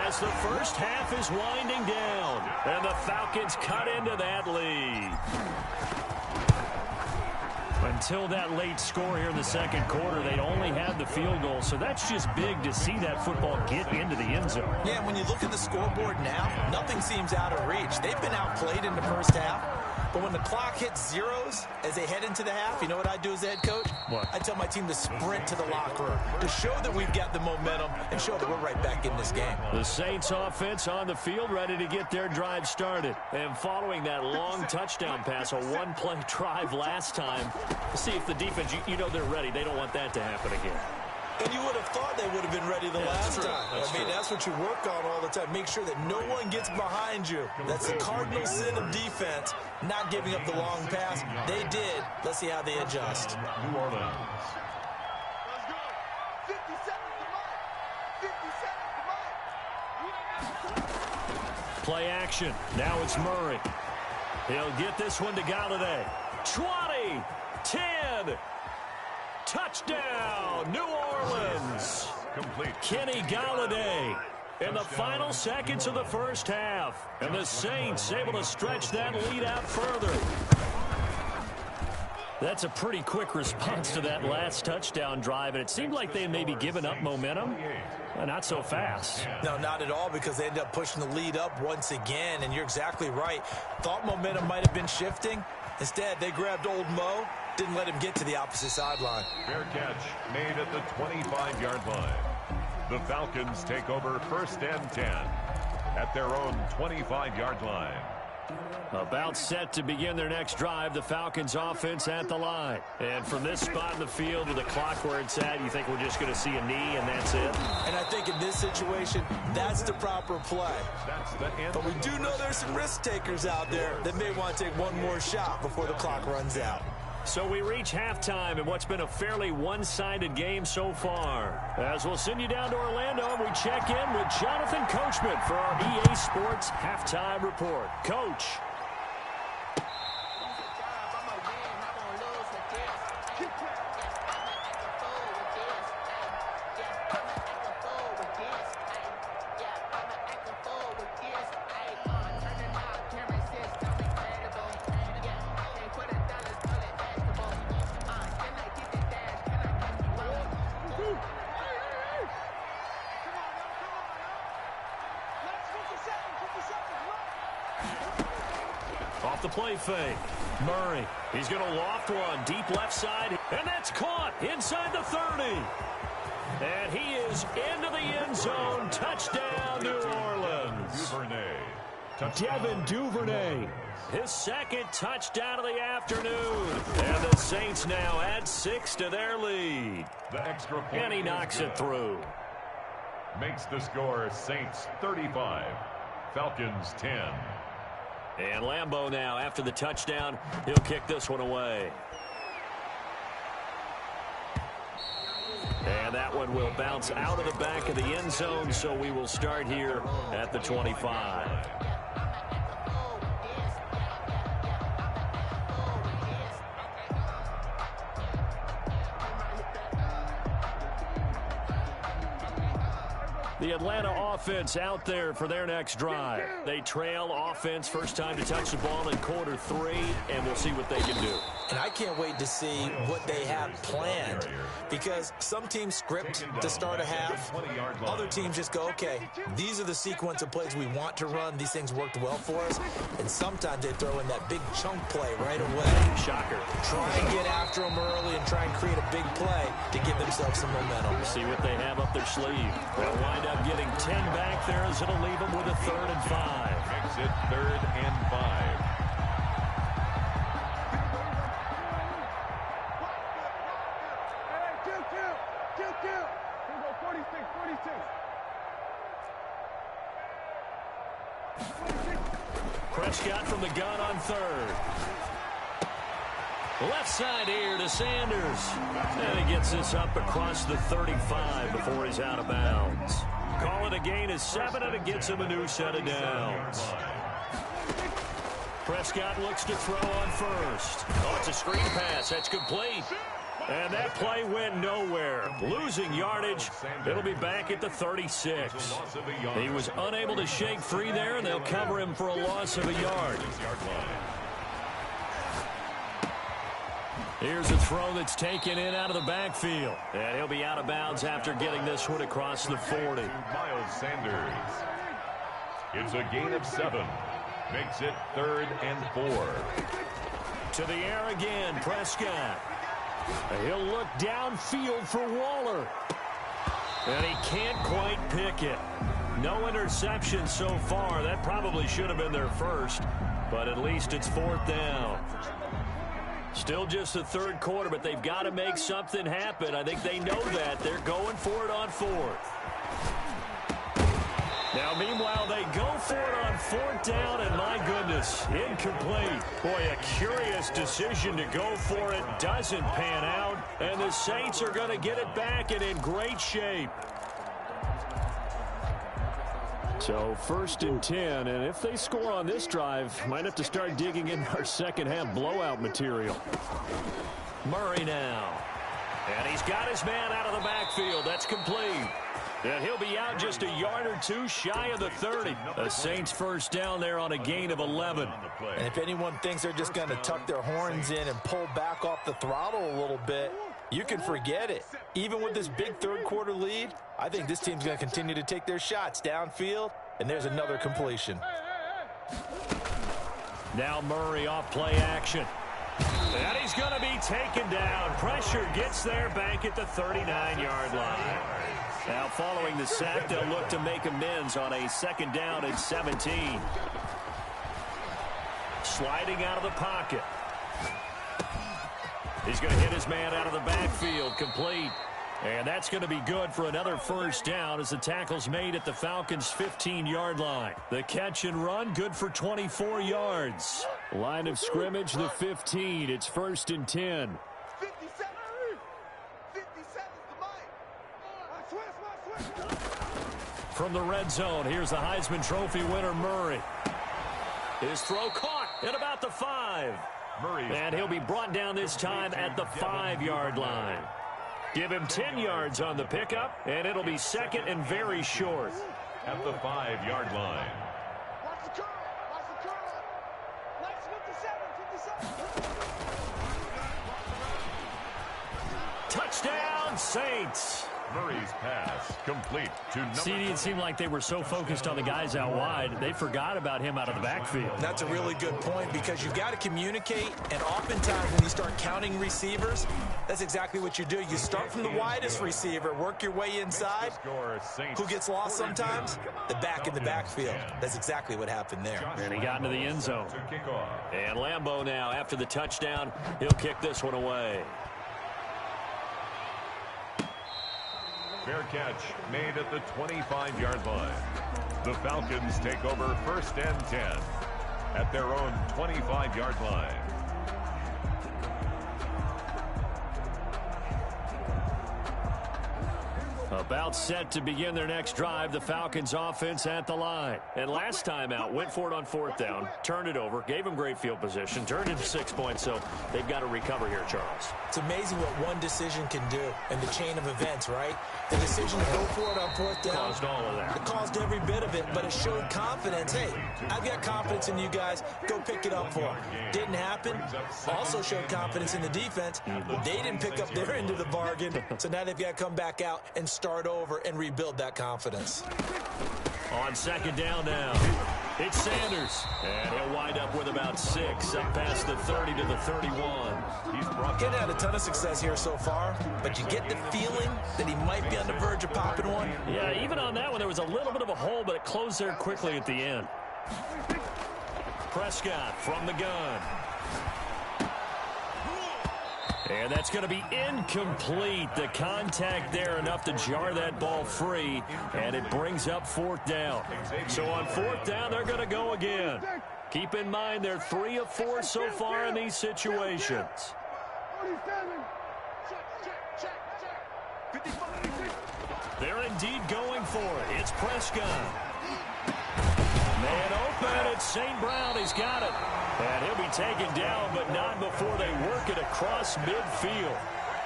as the first half is winding down. And the Falcons cut into that lead. Until that late score here in the 2nd quarter, they'd only had the field goal. So that's just big to see that football get into the end zone. Yeah, and when you look at the scoreboard now, nothing seems out of reach. They've been outplayed in the first half. But when the clock hits zeros as they head into the half, you know what I do as the head coach? What? I tell my team to sprint to the locker room to show that we've got the momentum and show that we're right back in this game. The Saints offense on the field ready to get their drive started. And following that long touchdown pass, a one-play drive last time, see if the defense, you know they're ready. They don't want that to happen again. And you would have thought they would have been ready the last time. That's what you work on all the time. Make sure that no one gets behind you. That's the cardinal sin of defense, not giving up the long pass. They did. Let's see how they adjust. New Orleans. Let's go. 50 seconds to mine. 50 seconds to mine. Play action. Now it's Murray. He'll get this one to Galladay. 20, 10. Touchdown, New Orleans. Complete. Kenny Galladay in the final seconds of the first half. And the Saints able to stretch that lead out further. That's a pretty quick response to that last touchdown drive, and it seemed like they may be giving up momentum. Not so fast. No, not at all, because they ended up pushing the lead up once again, and you're exactly right. Thought momentum might have been shifting. Instead, they grabbed old Mo, didn't let him get to the opposite sideline. Fair catch made at the 25-yard line. The Falcons take over 1st and 10 at their own 25-yard line. About set to begin their next drive, the Falcons offense at the line. And from this spot in the field with the clock where it's at, you think we're just going to see a knee and that's it? And I think in this situation, that's the proper play. That's the end. But we do know there's some risk takers out there that may want to take one more shot before the clock runs out. So we reach halftime in what's been a fairly one-sided game so far. As we'll send you down to Orlando, and we check in with Jonathan Coachman for our EA Sports Halftime Report. Coach. Off the play fake. Murray. He's going to loft one deep left side. And that's caught inside the 30. And he is into the end zone. Touchdown, New Orleans. Devin Duvernay. His second touchdown of the afternoon. And the Saints now add 6 to their lead. The extra point. And he knocks it through. Makes the score Saints 35, Falcons 10. And Lambeau now, after the touchdown, he'll kick this one away. And that one will bounce out of the back of the end zone, so we will start here at the 25. The Atlanta offense out there for their next drive. They trail offense, first time to touch the ball in quarter 3, and we'll see what they can do. And I can't wait to see what they have planned, because some teams script to start a half. Other teams just go, okay, these are the sequence of plays we want to run. These things worked well for us. And sometimes they throw in that big chunk play right away. Shocker. Try and get after them early and try and create a big play to give themselves some momentum. We'll see what they have up their sleeve. They'll wind up getting 10 back there as it'll leave them with a 3rd and 5. Makes it 3rd and 5. Prescott from the gun on 3rd. Left side here to Sanders. And he gets this up across the 35 before he's out of bounds. Call it a gain of 7, and it gets him a new set of downs. Prescott looks to throw on 1st. Oh, it's a screen pass. That's complete. And that play went nowhere. Losing yardage. It'll be back at the 36. He was unable to shake free there, and they'll cover him for a loss of a yard. Here's a throw that's taken in out of the backfield. And he'll be out of bounds after getting this one across the 40. Miles Sanders. It's a gain of 7. Makes it 3rd and 4. To the air again, Prescott. He'll look downfield for Waller. And he can't quite pick it. No interception so far. That probably should have been their first. But at least it's 4th down. Still just the 3rd quarter, but they've got to make something happen. I think they know that. They're going for it on 4th. Now, meanwhile, they go for it on 4th down, and my goodness, incomplete. Boy, a curious decision to go for it. Doesn't pan out, and the Saints are going to get it back and in great shape. So 1st and 10, and if they score on this drive, might have to start digging in our second-half blowout material. Murray now. And he's got his man out of the backfield. That's complete. And he'll be out just a yard or 2 shy of the 30. The Saints first down there on a gain of 11. And if anyone thinks they're just going to tuck their horns in and pull back off the throttle a little bit, you can forget it. Even with this big 3rd quarter lead, I think this team's going to continue to take their shots downfield, and there's another completion. Now Murray off play action. And he's going to be taken down. Pressure gets there back at the 39-yard line. Now following the sack, they'll look to make amends on a 2nd down and 17. Sliding out of the pocket. He's going to hit his man out of the backfield, complete. And that's going to be good for another first down as the tackle's made at the Falcons' 15-yard line. The catch and run, good for 24 yards. Line of scrimmage, the 15. It's 1st and 10. 57 is the mic. From the red zone, here's the Heisman Trophy winner, Murray. His throw caught at about the 5. And he'll be brought down this time at the 5-yard line. Give him 10 yards on the pickup, and it'll be 2nd and very short. At the 5-yard line. Watch the curl. Watch the curl. Let's 57. Touchdown, Saints. Murray's pass complete to number. See, it seemed like they were so focused on the guys out wide, they forgot about him out of the backfield. That's a really good point, because you've got to communicate, and oftentimes when you start counting receivers, that's exactly what you do. You start from the widest receiver, work your way inside. Who gets lost sometimes? The back in the backfield. That's exactly what happened there. And he got into the end zone. And Lambeau now, after the touchdown, he'll kick this one away. Fair catch made at the 25-yard line. The Falcons take over 1st and 10 at their own 25-yard line. A About set to begin their next drive, the Falcons offense at the line. And last time out, went for it on 4th down, turned it over, gave them great field position, turned into 6 points, so they've got to recover here, Charles. It's amazing what one decision can do in the chain of events, right? The decision to go for it on 4th down. Caused all of that. It caused every bit of it, but it showed confidence. Hey, I've got confidence in you guys. Go pick it up for them. Didn't happen. Also showed confidence in the defense. They didn't pick up their end of the bargain, so now they've got to come back out and start over and rebuild that confidence. On 2nd down now, it's Sanders. And he'll wind up with about 6, up past the 30 to the 31. He's had a ton of success here so far, but you get the feeling that he might be on the verge of popping one. Yeah, even on that one, there was a little bit of a hole, but it closed there quickly at the end. Prescott from the gun. And that's going to be incomplete. The contact there enough to jar that ball free, and it brings up 4th down. So on 4th down, they're going to go again. Keep in mind they're 3 of 4 so far in these situations. They're indeed going for it. It's Prescott. Man open, it's St. Brown. He's got it. And he'll be taken down, but not before they work it across midfield.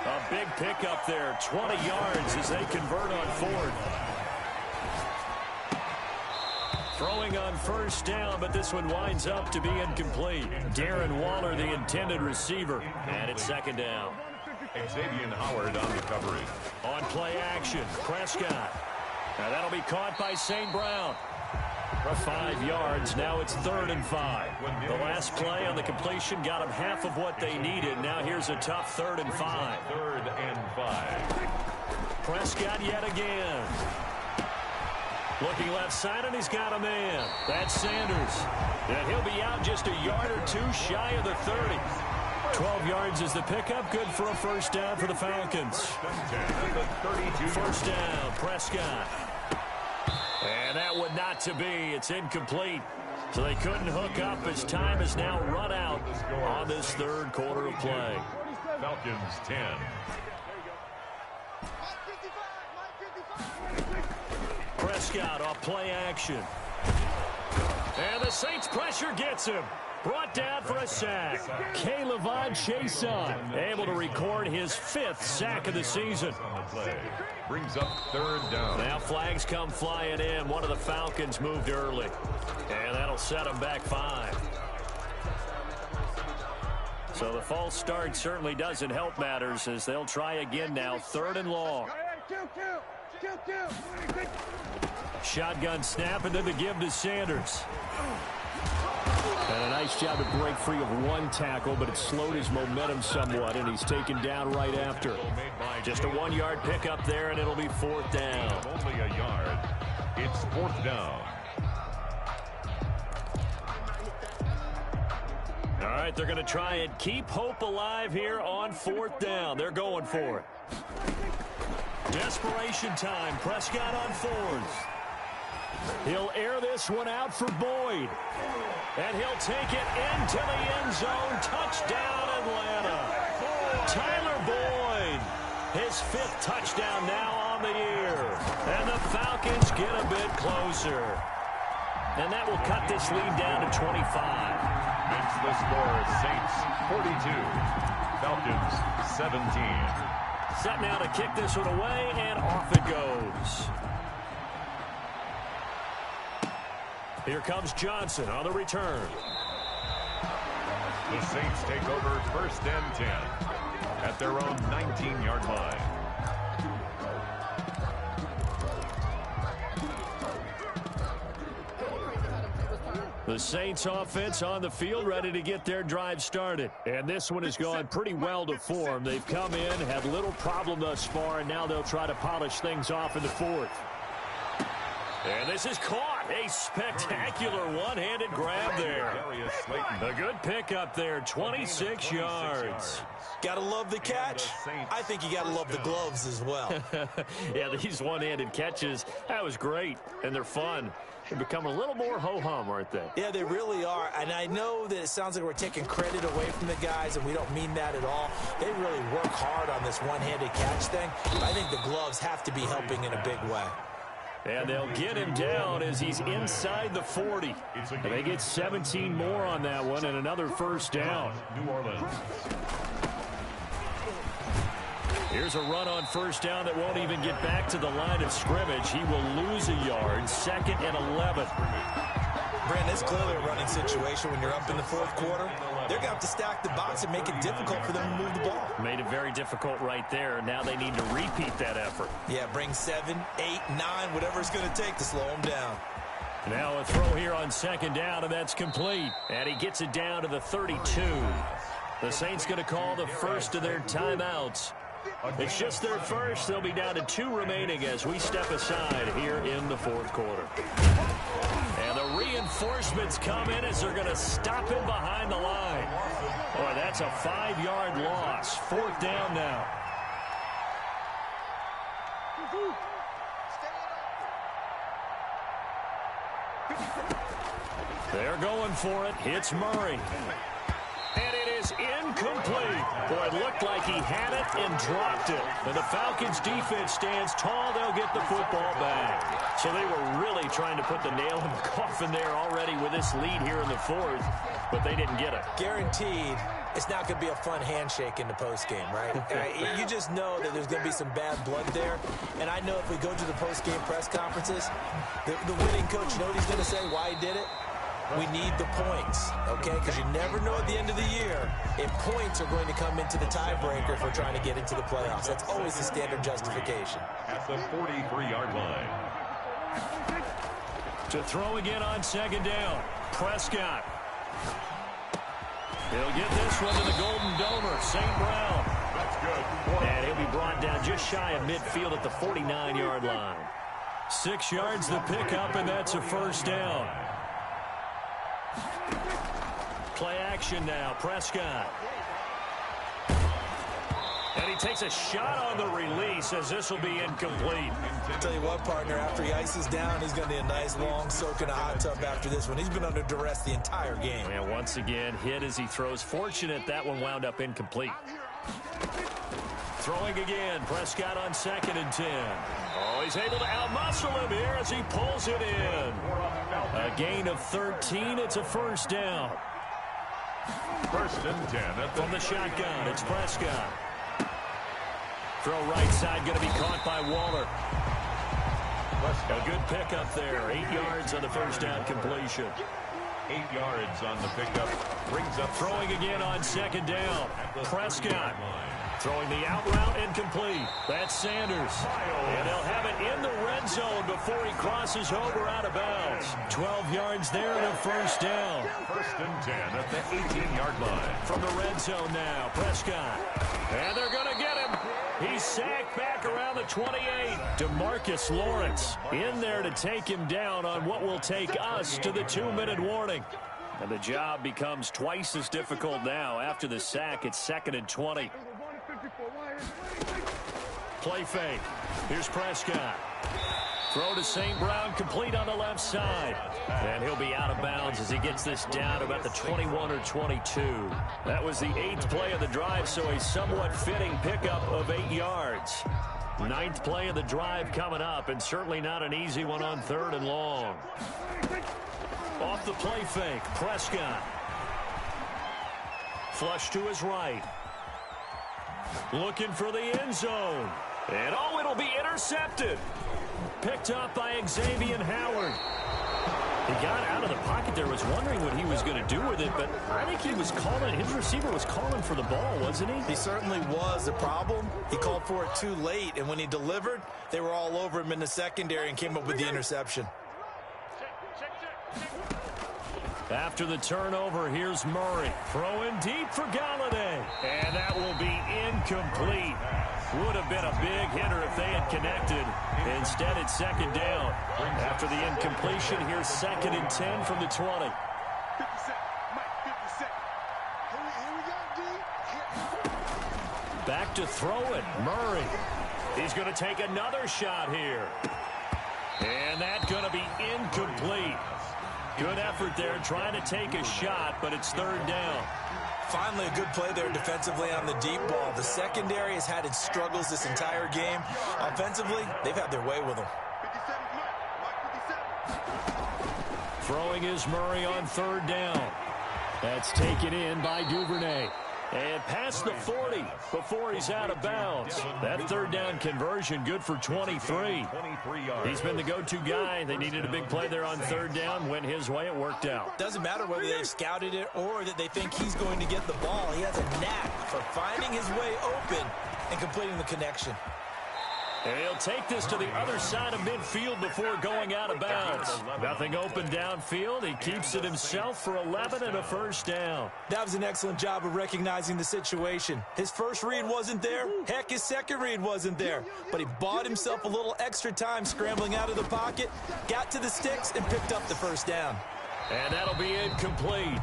A big pickup there, 20 yards as they convert on 4th. Throwing on 1st down, but this one winds up to be incomplete. Darren Waller, the intended receiver, and it's 2nd down. Xavier Howard on the coverage. On play action, Prescott. Now that'll be caught by St. Brown. For 5 yards, now it's 3rd and 5. The last play on the completion got them half of what they needed. Now here's a tough 3rd and 5. 3rd and 5. Prescott yet again. Looking left side, and he's got a man. That's Sanders. And he'll be out just a yard or 2 shy of the 30. 12 yards is the pickup. Good for a 1st down for the Falcons. 1st down, Prescott. And that one not to be. It's incomplete. So they couldn't hook up as time has now run out on this 3rd quarter of play. Falcons 10. Prescott off play action. And the Saints pressure gets him. Brought down for a sack. K'Lavon Chaisson able to record his 5th sack of the season. Brings up 3rd down. Now flags come flying in. One of the Falcons moved early. And that'll set them back 5. So the false start certainly doesn't help matters as they'll try again now. 3rd and long. Shotgun snap and then the give to Sanders. And a nice job to break free of 1 tackle, but it slowed his momentum somewhat, and he's taken down right after. Just a 1-yard pickup there, and it'll be 4th down. Only a yard. It's 4th down. All right, they're going to try and keep hope alive here on 4th down. They're going for it. Desperation time. Prescott on 4th. He'll air this one out for Boyd. And he'll take it into the end zone. Touchdown, Atlanta. Tyler Boyd. His 5th touchdown now on the year. And the Falcons get a bit closer. And that will cut this lead down to 25. Makes the score Saints 42. Falcons 17. Set now to kick this one away, and off it goes. Here comes Johnson on the return. The Saints take over 1st and 10 at their own 19-yard line. The Saints offense on the field ready to get their drive started. And this one has gone pretty well to form. They've come in, had little problem thus far, and now they'll try to polish things off in the 4th. And this is caught. A spectacular one-handed grab there. A good pickup there, 26 yards. Gotta love the catch. I think you gotta love the gloves as well. Yeah, these one-handed catches, that was great, and they're fun. They become a little more ho-hum, aren't they? Yeah, they really are. And I know that it sounds like we're taking credit away from the guys, and we don't mean that at all. They really work hard on this one-handed catch thing. I think the gloves have to be helping in a big way. And they'll get him down as he's inside the 40. And they get 17 more on that one and another first down. New Orleans. Here's a run on first down that won't even get back to the line of scrimmage. He will lose a yard, 2nd and 11. Brandon, it's clearly a running situation when you're up in the fourth quarter. They're going to have to stack the box and make it difficult for them to move the ball. Made it very difficult right there. Now they need to repeat that effort. Yeah, bring 7, 8, 9, whatever it's going to take to slow them down. Now a throw here on 2nd down, and that's complete. And he gets it down to the 32. The Saints going to call the first of their timeouts. It's just their first. They'll be down to 2 remaining as we step aside here in the fourth quarter. And the reinforcements come in as they're going to stop him behind the line. Boy, that's a 5-yard loss. 4th down now. They're going for it. It's Murray. And it is incomplete. Boy, it looked like he had it and dropped it. And the Falcons defense stands tall. They'll get the football back. So they were really trying to put the nail in the coffin there already with this lead here in the fourth, but they didn't get it. Guaranteed, it's not going to be a fun handshake in the postgame, right? You just know that there's going to be some bad blood there. And I know if we go to the postgame press conferences, the winning coach, you know what he's going to say, why he did it? We need the points, okay? Because you never know at the end of the year if points are going to come into the tiebreaker if we're trying to get into the playoffs. That's always the standard justification. At the 43-yard line. To throw again on 2nd down. Prescott. He'll get this one to the Golden Domer, St. Brown. That's good. And he'll be brought down just shy of midfield at the 49-yard line. 6 yards the pickup, and that's a first down. Play action now, Prescott. And he takes a shot on the release as this will be incomplete. I'll tell you what, partner, after he ices down, he's going to need a nice long soak in a hot tub after this one. He's been under duress the entire game. And once again, hit as he throws. Fortunate that one wound up incomplete. Throwing again, Prescott on 2nd and 10. Oh, he's able to outmuscle him here as he pulls it in. A gain of 13. It's a first down. 1st and 10. From the shotgun, it's Prescott. Throw right side, going to be caught by Waller. A good pickup there. 8 yards on the first down completion. 8 yards on the pickup. Brings up. Throwing again on 2nd down. Prescott. Throwing the out route incomplete. That's Sanders. And they'll have it in the red zone before he crosses over out of bounds. 12 yards there and a first down. 1st and 10 at the 18-yard line. From the red zone now, Prescott. And they're going to get him. He's sacked back around the 28. DeMarcus Lawrence in there to take him down on what will take us to the 2-minute warning. And the job becomes twice as difficult now. After the sack, it's 2nd and 20. Play fake. Here's Prescott. Throw to St. Brown, complete on the left side. And he'll be out of bounds as he gets this down about the 21 or 22. That was the 8th play of the drive, so a somewhat fitting pickup of 8 yards. 9th play of the drive coming up, and certainly not an easy one on 3rd and long. Off the play fake, Prescott. Flush to his right. Looking for the end zone. And oh, it'll be intercepted. Picked up by Xavier Howard. He got out of the pocket there, was wondering what he was going to do with it, but I think he was calling, his receiver was calling for the ball, wasn't he? He certainly was. The problem, he called for it too late, and when he delivered, they were all over him in the secondary and came up with the interception. After the turnover, here's Murray. Throwing deep for Galladay. And that will be incomplete. Would have been a big hitter if they had connected. Instead, it's second down. After the incompletion, here's 2nd and 10 from the 20. 50 seconds. Mike, 50 seconds. Here we go, D. Back to throw it. Murray. He's going to take another shot here. And that's going to be incomplete. Good effort there trying to take a shot, but it's 3rd down. Finally, a good play there defensively on the deep ball. The secondary has had its struggles this entire game. Offensively, they've had their way with them. 57, Mike. 57. Throwing is Murray on 3rd down. That's taken in by Duvernay. And past the 40 before he's out of bounds. That 3rd down conversion good for 23. He's been the go-to guy. They needed a big play there on 3rd down. Went his way. It worked out. Doesn't matter whether they've scouted it or that they think he's going to get the ball. He has a knack for finding his way open and completing the connection. And he'll take this to the other side of midfield before going out of bounds. Nothing open downfield. He keeps it himself for 11 and a 1st down. That was an excellent job of recognizing the situation. His first read wasn't there. Heck, his second read wasn't there. But he bought himself a little extra time scrambling out of the pocket, got to the sticks, and picked up the 1st down. And that'll be incomplete.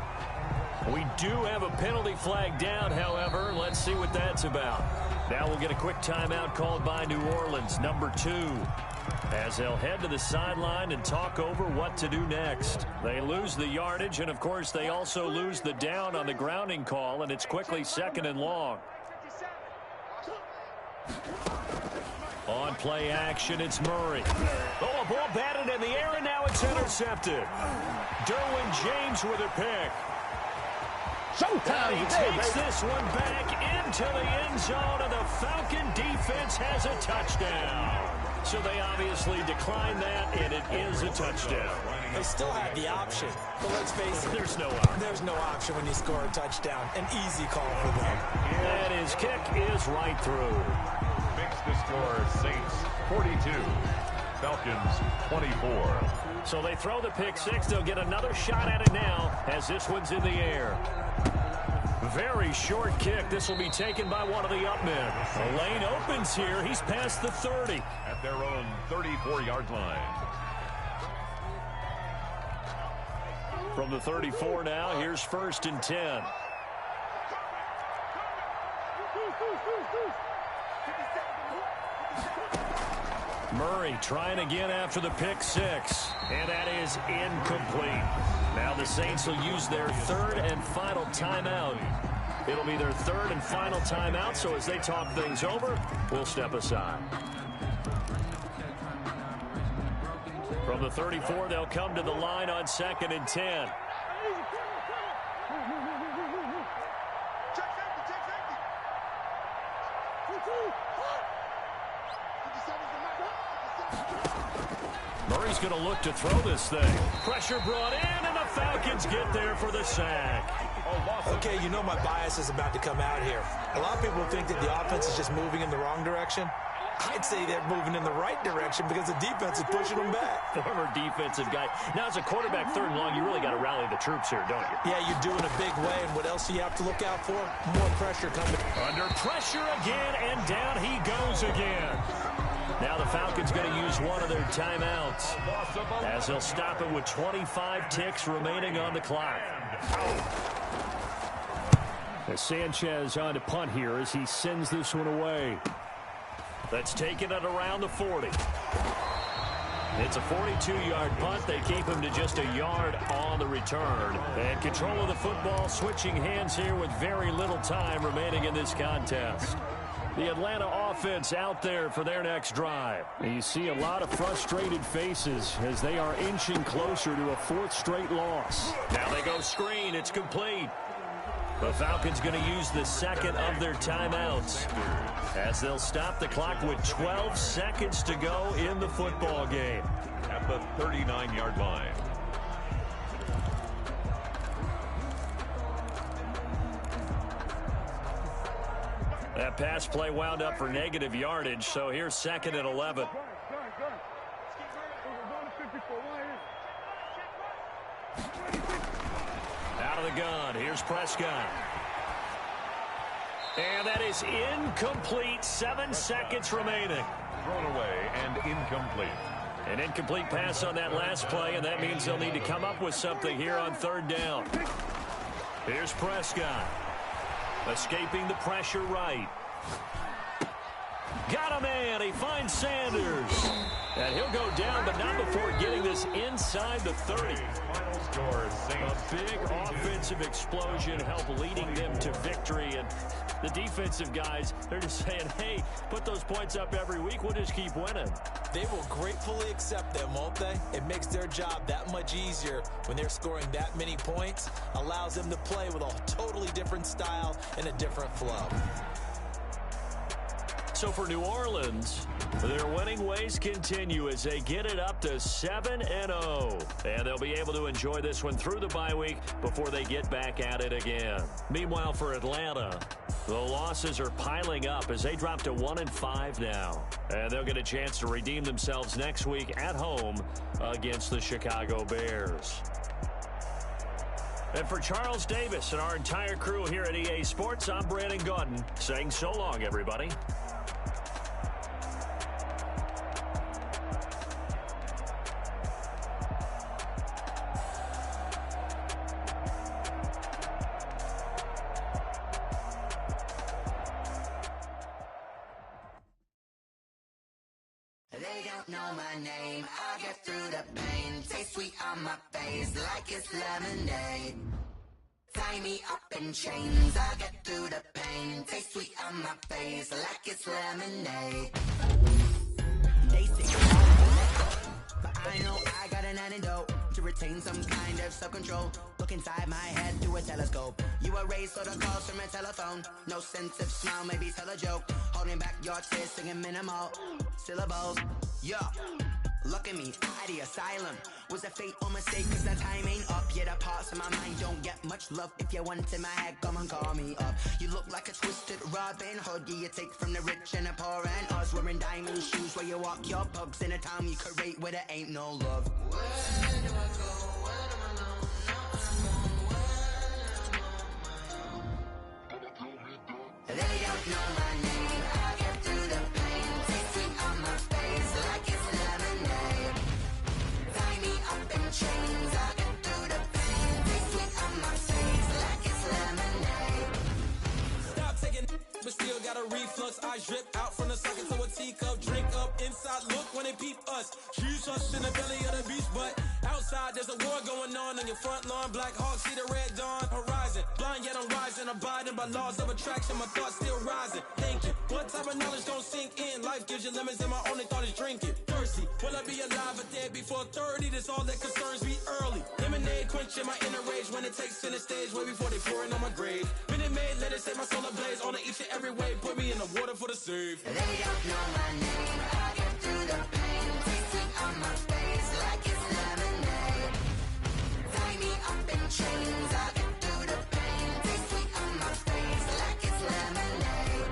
We do have a penalty flag down, however. Let's see what that's about. Now we'll get a quick timeout called by New Orleans, number 2, as they'll head to the sideline and talk over what to do next. They lose the yardage, and, of course, they also lose the down on the grounding call, and it's quickly 2nd and long. On play action, it's Murray. Oh, a ball batted in the air, and now it's intercepted. Derwin James with a pick. Showtime! He takes this one back into the end zone, and the Falcon defense has a touchdown. So they obviously declined that, and it is a touchdown. They still had the option, but let's face it, There's no option. there's no option when you score a touchdown. An easy call for them. And his kick is right through. Makes the score Saints 42, Falcons 24. So they throw the pick 6. They'll get another shot at it now as this one's in the air. Very short kick. This will be taken by one of the up men. The lane opens here. He's past the 30. At their own 34-yard line. From the 34 now, here's 1st and 10. Murray trying again after the pick 6. And that is incomplete. Now the Saints will use their 3rd and final timeout. It'll be their 3rd and final timeout, so as they talk things over, we'll step aside. From the 34, they'll come to the line on 2nd and 10. Murray's going to look to throw this thing. Pressure brought in, and the Falcons get there for the sack. Okay, you know my bias is about to come out here. A lot of people think that the offense is just moving in the wrong direction. I'd say they're moving in the right direction because the defense is pushing them back. Former defensive guy. Now, as a quarterback 3rd and long, you really got to rally the troops here, don't you? Yeah, you're doing a big way, and what else do you have to look out for? More pressure coming. Under pressure again, and down he goes again. Now the Falcons going to use one of their timeouts as they'll stop it with 25 ticks remaining on the clock. As Sanchez on to punt here as he sends this one away. That's taken it around the 40. It's a 42-yard punt. They keep him to just a yard on the return. And control of the football switching hands here with very little time remaining in this contest. The Atlanta offense out there for their next drive. And you see a lot of frustrated faces as they are inching closer to a 4th straight loss. Now they go screen. It's complete. The Falcons going to use the 2nd of their timeouts as they'll stop the clock with 12 seconds to go in the football game. At the 39-yard line. That pass play wound up for negative yardage, so here's 2nd and 11. Out of the gun, here's Prescott. And that is incomplete. 7 seconds remaining. Thrown away and incomplete. An incomplete pass on that last play, and that means they'll need to come up with something here on 3rd down. Here's Prescott. Escaping the pressure right. Got a man. He finds Sanders. And he'll go down, but not before getting this inside the 30. Final score, A big offensive explosion helped leading them to victory. And the defensive guys, they're just saying, hey, put those points up every week. We'll just keep winning. They will gratefully accept them, won't they? It makes their job that much easier when they're scoring that many points. Allows them to play with a totally different style and a different flow. So for New Orleans, their winning ways continue as they get it up to 7-0. And they'll be able to enjoy this one through the bye week before they get back at it again. Meanwhile, for Atlanta, the losses are piling up as they drop to 1-5 now. And they'll get a chance to redeem themselves next week at home against the Chicago Bears. And for Charles Davis and our entire crew here at EA Sports, I'm Brandon Gaudin saying so long, everybody. They don't know my name, I get through the pain. Taste sweet on my face like it's lemonade. Tie me up in chains, I get through the pain. Taste sweet on my face like it's lemonade. They say but I know I got an antidote to retain some kind of self-control. Look inside my head through a telescope. You erase all the calls from a telephone. No sense of smile, maybe tell a joke. Holding back your tears, singing minimal syllables. Yeah, look at me, at the asylum. Was a fate or mistake, cause the time ain't up. Yet the parts of my mind don't get much love. If you want in my head, come and call me up. You look like a twisted Robin Hood. Yeah, you take from the rich and the poor and us. Wearing diamond shoes where you walk your pugs in a town you create where there ain't no love. Where do I go? Where am I alone? They don't know my name, I get through the pain. Taste sweet on my face like it's lemonade. Tie me up in chains, I get through the pain. Taste sweet on my face like it's lemonade. Stop taking but still got a reflux. I drip out from the socket to a teacup. Drink up inside, look when they peep us. Shoes us in the belly of the beach, but outside there's a war going on your front lawn. Black Hawk, see the red dawn horizon. Blind yet I'm rising, abiding by laws of attraction. My thoughts still rising, thinking what type of knowledge don't sink in? Life gives you lemons and my only thought is drinking. Thirsty, will I be alive or dead before 30? That's all that concerns me early. Lemonade quenching my inner rage when it takes center stage way before they pour it on my grave. Minute Maid, let it set my soul ablaze on each and every way. Put me in the water for the save. They don't know my name, I get through the pain. Taste sweet on my face like it's lemonade. Tie me up in chains, I get through the pain. Taste sweet on my face like it's lemonade.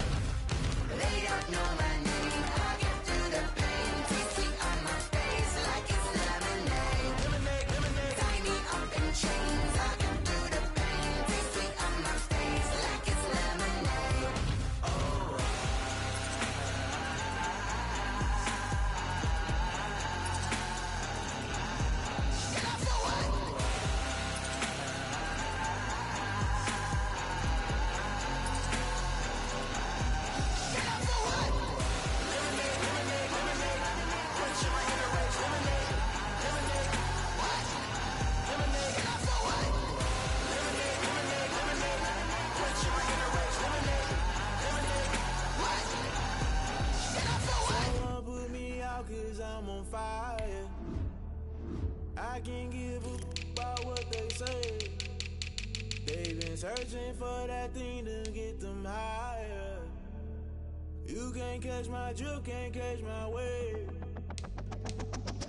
They don't know my name, I get through the pain. Taste sweet on my face like it's lemonade. Lemonade, lemonade. Tie me up in chains, I get through the pain. Taste sweet on my face like it's lemonade. Oh. Get up for what? Get up for what? Lemonade, lemonade, lemonade. Quenching my inner rage. Lemonade, lemonade. What? Lemonade, Get up for what? lemonade, lemonade, lemonade. Quenching my inner rage. Lemonade, lemonade. What? Get up for what? Someone put me out 'cause I'm on fire. I can't give a about what they say. They've been searching for that thing to get them higher. You can't catch my drift, can't catch my wave.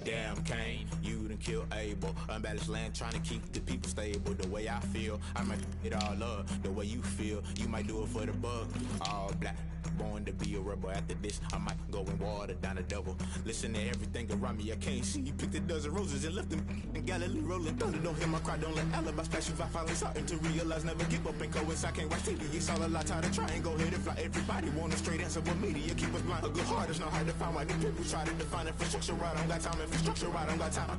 Damn, Kane, you done kill Abel. Unbalanced land trying to keep the people stable. The way I feel, I might it all up. The way you feel, you might do it for the buck. All black, born to be a rebel. After this, I might go and water down the devil. Listen to everything around me, I can't see. Picked a dozen roses and left them in Galilee rolling thunder. Don't hear my cry, don't let alibi splash you. I finally starting to realize, never give up and coincide. Can't watch TV, it's all a lot. Tired of trying, go ahead and fly. Everybody want a straight answer, but media keep us blind. A good heart is not hard to find. Why the people try to define infrastructure right? I don't got time, infrastructure right? I don't got time. I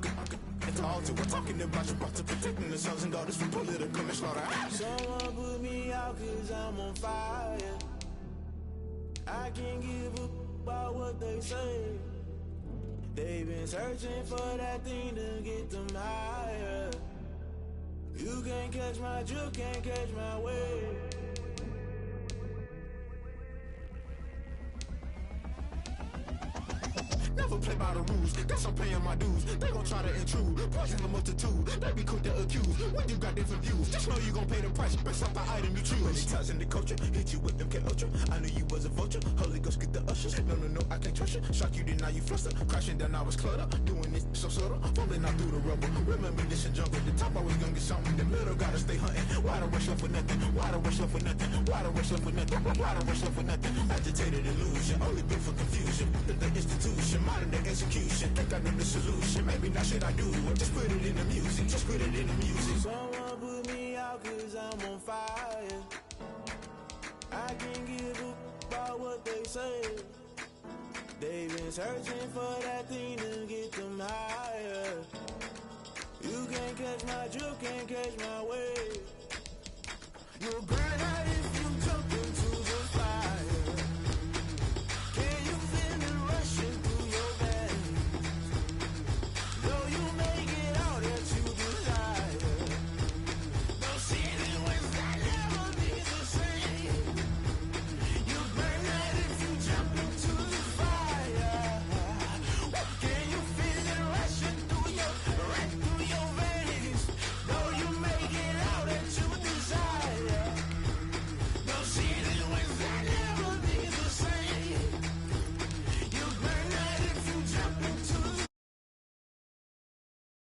could talk to. We're talking about you, about to protecting the sons and daughters from political and slaughter. Someone put me out 'cause I'm on fire. I can't give up about what they say. They've been searching for that thing to get them higher. You can't catch my drift, can't catch my wave. Never play by the rules, guess I'm paying my dues. They gon' try to intrude, poison the multitude. They be quick to accuse, when you got different views. Just know you gon' pay the price, based off the item you choose. Many times in the culture, hit you with MK Ultra. I knew you was a vulture, Holy Ghost get the ushers. No, I can't trust you, shock you, then now you fluster. Crashing down, I was cluttered, doing this so subtle. Falling out through the rubble, remember this in jungle. The top always gonna get something, the middle gotta stay hunting. Why the rush left for nothing, why the rush left for nothing, why the rush left for nothing, why the rush left for nothing. Agitated illusion, only built for confusion. The institution, modern day execution. Think I know the solution, maybe not should I do it. Just put it in the music, just put it in the music. Someone put me out 'cause I'm on fire. I can't give up about what they say. They've been searching for that thing to get them